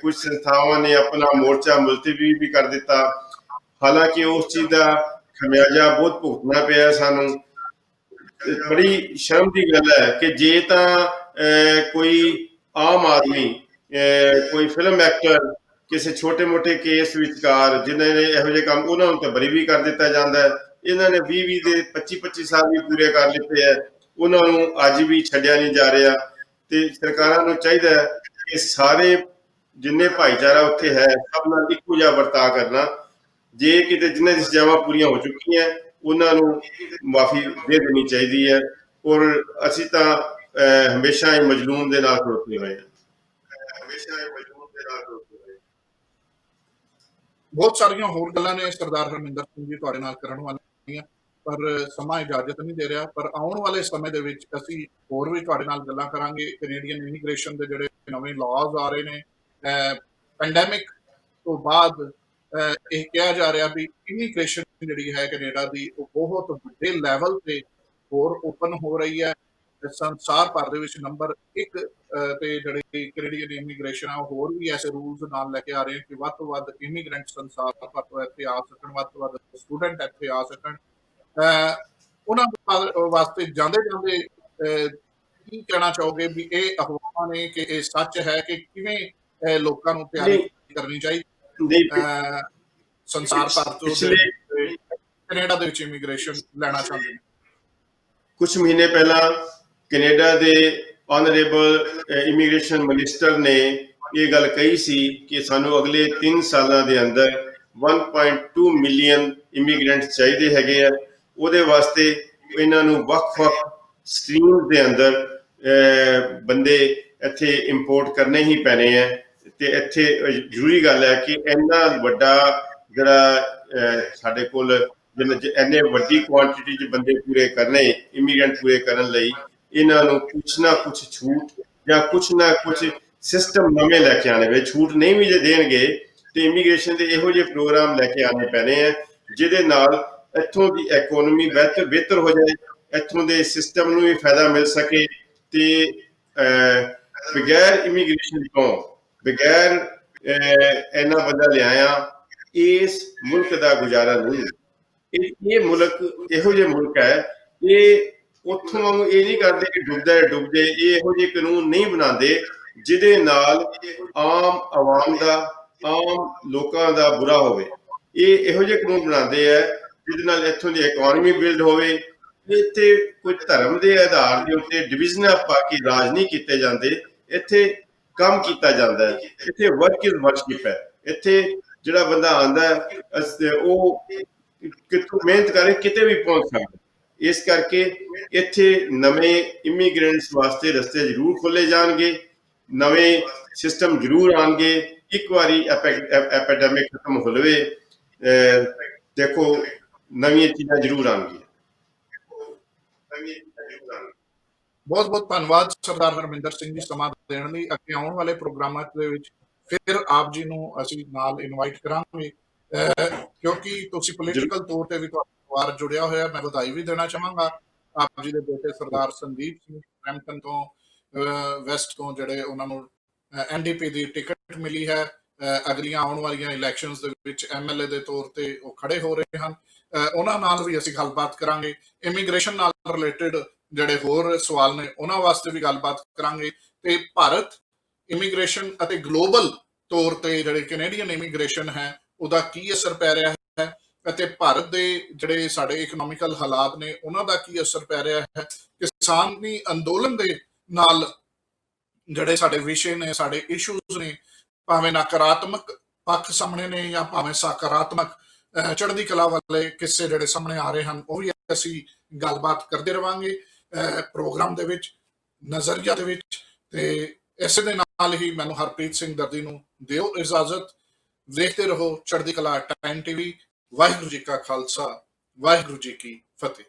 ਕੁਝ ਸੰਸਥਾਵਾਂ ਨੇ ਆਪਣਾ ਮੋਰਚਾ ਮੁਲਤਵੀ ਵੀ ਕਰ ਦਿੱਤਾ। ਹਾਲਾਂਕਿ ਉਸ ਚੀਜ਼ ਦਾ ਖਮਿਆਜ਼ਾ ਬਹੁਤ ਭੁਗਤਣਾ ਪਿਆ ਸਾਨੂੰ। ਬੜੀ ਸ਼ਰਮ ਦੀ ਗੱਲ ਹੈ ਕਿ ਜੇ ਤਾਂ ਕੋਈ ਆਮ ਆਦਮੀ, ਕੋਈ ਫਿਲਮ ਐਕਟਰ ਕਿਸੇ ਛੋਟੇ ਮੋਟੇ ਕੇਸ ਵਿਚਕਾਰ ਜਿਨ੍ਹਾਂ ਨੇ ਇਹੋ ਜਿਹੇ ਕੰਮ, ਉਹਨਾਂ ਨੂੰ ਤਾਂ ਬਰੀ ਵੀ ਕਰ ਦਿੱਤਾ ਜਾਂਦਾ ਹੈ। ਇਹਨਾਂ ਨੇ 20 ਦੇ 25 ਸਾਲ ਵੀ ਪੂਰੇ ਕਰ ਲਿੱਤੇ ਹੈ, ਉਹਨਾਂ ਨੂੰ ਅੱਜ ਵੀ ਛੱਡਿਆ ਨਹੀਂ ਜਾ ਰਿਹਾ। ਤੇ ਸਰਕਾਰਾਂ ਨੂੰ ਚਾਹੀਦਾ ਹੈ ਕਿ ਸਾਰੇ ਜਿੰਨੇ ਭਾਈਚਾਰਾ ਉੱਥੇ ਹੈ ਸਭ ਨਾਲ ਇੱਕੋ ਜਿਹਾ ਵਰਤਾਅ ਕਰਨਾ। ਜੇ ਕਿਤੇ ਜਿਨ੍ਹਾਂ ਦੀ ਸਜ਼ਾਵਾਂ ਪੂਰੀਆਂ ਹੋ ਚੁੱਕੀਆਂ, ਉਹਨਾਂ ਨੂੰ ਮਾਫੀ ਦੇ ਦੇਣੀ ਚਾਹੀਦੀ ਹੈ। ਔਰ ਅਸੀਂ ਤਾਂ ਹਮੇਸ਼ਾ ਹੀ ਮਜਲੂਮ ਦੇ ਨਾਲ ਖੜੋਤੇ ਹੋਏ ਹਾਂ। ਬਹੁਤ ਸਾਰੀਆਂ ਹੋਰ ਗੱਲਾਂ ਨੇ ਸਰਦਾਰ ਹਰਮਿੰਦਰ ਸਿੰਘ ਜੀ ਤੁਹਾਡੇ ਨਾਲ ਕਰਨ ਵਾਲੀਆਂ, ਪਰ ਸਮਾਂ ਇਜਾਜ਼ਤ ਨਹੀਂ ਦੇ ਰਿਹਾ। ਪਰ ਆਉਣ ਵਾਲੇ ਸਮੇਂ ਦੇ ਵਿੱਚ ਅਸੀਂ ਹੋਰ ਵੀ ਤੁਹਾਡੇ ਨਾਲ ਗੱਲਾਂ ਕਰਾਂਗੇ। ਕੈਨੇਡੀਅਨ ਇਮੀਗ੍ਰੇਸ਼ਨ ਦੇ ਜਿਹੜੇ ਨਵੇਂ ਲਾਜ਼ ਆ ਰਹੇ ਨੇ, ਪੈਂਡੈਮਿਕ ਤੋਂ ਬਾਅਦ ਇਹ ਕਿਹਾ ਜਾ ਰਿਹਾ ਵੀ ਇਮੀਗ੍ਰੇਸ਼ਨ ਜਿਹੜੀ ਹੈ ਕੈਨੇਡਾ ਦੀ, ਉਹ ਬਹੁਤ ਵੱਡੇ ਲੈਵਲ ਤੇ ਹੋਰ ਓਪਨ ਹੋ ਰਹੀ ਹੈ। ਸੰਸਾਰ ਭਰ ਦੇ ਵਿੱਚ ਨੰਬਰ 1 ਤੇ ਜਿਹੜੀ ਕੈਨੇਡੀਅਨ ਇਮੀਗ੍ਰੇਸ਼ਨ ਆ, ਉਹ ਹੋਰ ਵੀ ਐਸੇ ਰੂਲਸ ਨਾਲ ਲੈ ਕੇ ਆ ਰਹੇ ਕਿ ਵੱਧ ਤੋਂ ਵੱਧ ਇਮੀਗ੍ਰੈਂਟ ਸੰਸਾਰ ਭਰ ਤੋਂ ਇੱਥੇ ਆ ਸਕਣ, ਵੱਧ ਤੋਂ ਵੱਧ ਸਟੂਡੈਂਟ ਇੱਥੇ ਆ ਸਕਣ। ਉਹਨਾਂ ਵਾਸਤੇ ਜਾਂਦੇ ਜਾਂਦੇ ਕੀ ਕਹਿਣਾ ਚਾਹੋਗੇ ਵੀ ਇਹ ਅਫਵਾਹਾਂ ਨੇ ਕਿ ਇਹ ਸੱਚ ਹੈ, ਕਿ ਕਿਵੇਂ ਲੋਕਾਂ ਨੂੰ ਤਿਆਰੀ ਨਹੀਂ ਕਰਨੀ ਚਾਹੀਦੀ ਨਹੀਂ ਸੰਸਾਰ ਭਰ ਤੋਂ ਪਿਛਲੇ ਕੈਨੇਡਾ ਦੇ ਵਿੱਚ ਇਮੀਗ੍ਰੇਸ਼ਨ ਲੈਣਾ ਚਾਹੁੰਦੇ ਨੇ? ਕੁਝ ਮਹੀਨੇ ਪਹਿਲਾਂ ਕੈਨੇਡਾ ਦੇ ਆਨਰੇਬਲ ਇਮੀਗ੍ਰੇਸ਼ਨ ਮਿਨਿਸਟਰ ਨੇ ਇਹ ਗੱਲ ਕਹੀ ਸੀ ਕਿ ਸਾਨੂੰ ਅਗਲੇ 3 ਸਾਲਾਂ ਦੇ ਅੰਦਰ 1.2 ਮਿਲੀਅਨ ਇਮੀਗ੍ਰੈਂਟ ਚਾਹੀਦੇ ਹੈਗੇ ਆ। ਉਹਦੇ ਵਾਸਤੇ ਇਹਨਾਂ ਨੂੰ ਵੱਖ-ਵੱਖ ਸਟਰੀਮ ਦੇ ਅੰਦਰ ਬੰਦੇ ਇੱਥੇ ਇੰਪੋਰਟ ਕਰਨੇ ਹੀ ਪੈਣੇ ਆ। ਤੇ ਇੱਥੇ ਜ਼ਰੂਰੀ ਗੱਲ ਹੈ ਕਿ ਇੰਨਾ ਵੱਡਾ ਜਿਹੜਾ ਸਾਡੇ ਕੋਲ ਇੰਨੇ ਵੱਡੀ ਕੁਆਂਟੀਟੀ 'ਚ ਬੰਦੇ ਪੂਰੇ ਕਰਨੇ, ਇਮੀਗ੍ਰੈਂਟ ਪੂਰੇ ਕਰਨ ਲਈ ਇਹਨਾਂ ਨੂੰ ਕੁਛ ਨਾ ਕੁਛ ਛੂਟ ਜਾਂ ਕੁਛ ਨਾ ਕੁਛ ਸਿਸਟਮ ਨਵੇਂ ਲੈ ਕੇ ਆਉਣੇ ਵੇ। ਛੂਟ ਨਹੀਂ ਵੀ ਜੇ ਦੇਣਗੇ ਤੇ ਇਮੀਗ੍ਰੇਸ਼ਨ ਦੇ ਇਹੋ ਜਿਹੇ ਪ੍ਰੋਗਰਾਮ ਲੈ ਕੇ ਆਉਣੇ ਪੈਣੇ ਆ ਜਿਹਦੇ ਨਾਲ ਇੱਥੋਂ ਦੀ ਇਕੋਨਮੀ ਬਿਹਤਰ ਹੋ ਜਾਏ, ਇੱਥੋਂ ਦੇ ਸਿਸਟਮ ਨੂੰ ਵੀ ਫਾਇਦਾ ਮਿਲ ਸਕੇ ਤੇ ਬਗੈਰ ਇਮੀਗ੍ਰੇਸ਼ਨ ਤੋਂ, ਬਗੈਰ ਇਹਨਾਂ ਬੰਦਾ ਲਿਆਇਆ ਇਸ ਮੁਲਕ ਦਾ ਗੁਜ਼ਾਰਾ ਨਹੀਂ। ਇਹ ਮੁਲਕ ਇਹੋ ਜਿਹੇ ਮੁਲਕ ਹੈ, ਇਹ ਉੱਥੋਂ ਵਾਂਗੂ ਇਹ ਨਹੀਂ ਕਰਦੇ ਕਿ ਡੁੱਬਦਾ ਡੁੱਬ ਜੇ। ਇਹ ਇਹੋ ਜਿਹੇ ਕਾਨੂੰਨ ਨਹੀਂ ਬਣਾਉਂਦੇ ਜਿਹਦੇ ਨਾਲ ਆਮ ਆਵਾਮ ਦਾ, ਆਮ ਲੋਕਾਂ ਦਾ ਬੁਰਾ ਹੋਵੇ। ਇਹ ਇਹੋ ਜਿਹੇ ਕਾਨੂੰਨ ਬਣਾਉਂਦੇ ਹੈ ਜਿਹਦੇ ਨਾਲ ਇੱਥੋਂ ਦੀ ਇਕੋਨਮੀ ਬਿਲਡ ਹੋਵੇ। ਇੱਥੇ ਕੋਈ ਧਰਮ ਦੇ ਆਧਾਰ ਦੇ ਉੱਤੇ ਡਿਵੀਜ਼ਨਾਂ ਪਾ ਕੇ ਰਾਜ ਨਹੀਂ ਕੀਤੇ ਜਾਂਦੇ, ਇੱਥੇ ਕੰਮ ਕੀਤਾ ਜਾਂਦਾ ਹੈ। ਇੱਥੇ ਵਰਕ ਇਜ਼ ਵਰਸ਼ਿਪ ਹੈ। ਇੱਥੇ ਜਿਹੜਾ ਬੰਦਾ ਆਉਂਦਾ ਉਹ ਕਿਤੋਂ ਮਿਹਨਤ ਕਰਕੇ ਕਿਤੇ ਵੀ ਪਹੁੰਚ ਸਕਦਾ। ਇਸ ਕਰਕੇ ਇੱਥੇ ਨਵੇਂ ਇਮੀਗ੍ਰੈਂਟਸ ਵਾਸਤੇ ਰਸਤੇ ਜ਼ਰੂਰ ਖੋਲੇ ਜਾਣਗੇ, ਨਵੇਂ ਸਿਸਟਮ ਜ਼ਰੂਰ ਆਉਣਗੇ। ਇੱਕ ਵਾਰੀ ਐਪੀਡੈਮਿਕ ਖਤਮ ਹੋ ਲਵੇ, ਦੇਖੋ ਨਵੀਆਂ ਚੀਜ਼ਾਂ ਜ਼ਰੂਰ ਆਉਣਗੀਆਂ। ਬਹੁਤ ਬਹੁਤ ਧੰਨਵਾਦ ਸਰਦਾਰ ਹਰਮਿੰਦਰ ਸਿੰਘ ਜੀ ਸਮਾਂ ਦੇਣ ਲਈ। ਅੱਗੇ ਆਉਣ ਵਾਲੇ ਪ੍ਰੋਗਰਾਮਾਂ ਦੇ ਵਿੱਚ ਫਿਰ ਆਪ ਜੀ ਨੂੰ ਅਸੀਂ ਨਾਲ ਇਨਵਾਈਟ ਕਰਾਂਗੇ, ਕਿਉਂਕਿ ਤੁਸੀਂ ਪੋਲੀਟੀਕਲ ਤੌਰ ਤੇ ਵੀ ਤੁਹਾਡਾ ਪਰਿਵਾਰ ਜੁੜਿਆ ਹੋਇਆ। ਮੈਂ ਵਧਾਈ ਵੀ ਦੇਣਾ ਚਾਹਾਂਗਾ ਆਪ ਜੀ ਦੇ ਬੇਟੇ ਸਰਦਾਰ ਸੰਦੀਪ ਸਿੰਘ ਬਰੈਂਪਟਨ ਤੋਂ, ਵੈਸਟ ਤੋਂ, ਜਿਹੜੇ ਉਹਨਾਂ ਨੂੰ NDP ਦੀ ਟਿਕਟ ਮਿਲੀ ਹੈ। ਅਗਲੀਆਂ ਆਉਣ ਵਾਲੀਆਂ ਇਲੈਕਸ਼ਨਸ ਦੇ ਵਿੱਚ MLA ਦੇ ਤੌਰ ਤੇ ਉਹ ਖੜੇ ਹੋ ਰਹੇ ਹਨ। ਉਹਨਾਂ ਨਾਲ ਵੀ ਅਸੀਂ ਗੱਲਬਾਤ ਕਰਾਂਗੇ। ਇਮੀਗ੍ਰੇਸ਼ਨ ਨਾਲ ਰਿਲੇਟਡ ਜਿਹੜੇ ਹੋਰ ਸਵਾਲ ਨੇ ਉਹਨਾਂ ਵਾਸਤੇ ਵੀ ਗੱਲਬਾਤ ਕਰਾਂਗੇ, ਤੇ ਭਾਰਤ ਇਮੀਗ੍ਰੇਸ਼ਨ ਅਤੇ ਗਲੋਬਲ ਤੌਰ ਤੇ ਜਿਹੜੇ ਕੈਨੇਡੀਅਨ ਇਮੀਗ੍ਰੇਸ਼ਨ ਹੈ ਉਹਦਾ ਕੀ ਅਸਰ ਪੈ ਰਿਹਾ ਹੈ, ਅਤੇ ਭਾਰਤ ਦੇ ਜਿਹੜੇ ਸਾਡੇ ਇਕਨੋਮਿਕਲ ਹਾਲਾਤ ਨੇ ਉਹਨਾਂ ਦਾ ਕੀ ਅਸਰ ਪੈ ਰਿਹਾ ਹੈ। ਕਿਸਾਨੀ ਅੰਦੋਲਨ ਦੇ ਨਾਲ ਜਿਹੜੇ ਸਾਡੇ ਵਿਸ਼ੇ ਨੇ, ਸਾਡੇ ਇਸ਼ੂਜ਼ ਨੇ, ਭਾਵੇਂ ਨਕਾਰਾਤਮਕ ਪੱਖ ਸਾਹਮਣੇ ਨੇ ਜਾਂ ਭਾਵੇਂ ਸਕਾਰਾਤਮਕ ਚੜ੍ਹਦੀ ਕਲਾ ਵਾਲੇ ਕਿੱਸੇ ਜਿਹੜੇ ਸਾਹਮਣੇ ਆ ਰਹੇ ਹਨ, ਉਹ ਵੀ ਅਸੀਂ ਗੱਲਬਾਤ ਕਰਦੇ ਰਵਾਂਗੇ ਪ੍ਰੋਗਰਾਮ ਦੇ ਵਿੱਚ, ਨਜ਼ਰੀਆ ਦੇ ਵਿੱਚ। ਤੇ ਇਸੇ ਦੇ ਨਾਲ ਹੀ ਮੈਨੂੰ ਹਰਪ੍ਰੀਤ ਸਿੰਘ ਦਰਦੀ ਨੂੰ ਦਿਓ ਇਜਾਜ਼ਤ। ਦੇਖਦੇ ਰਹੋ ਚੜ੍ਹਦੀ ਕਲਾ ਟਾਈਮ TV। ਵਾਹਿਗੁਰੂ ਜੀ ਕਾ ਖਾਲਸਾ, ਵਾਹਿਗੁਰੂ ਜੀ ਕੀ ਫਤਿਹ।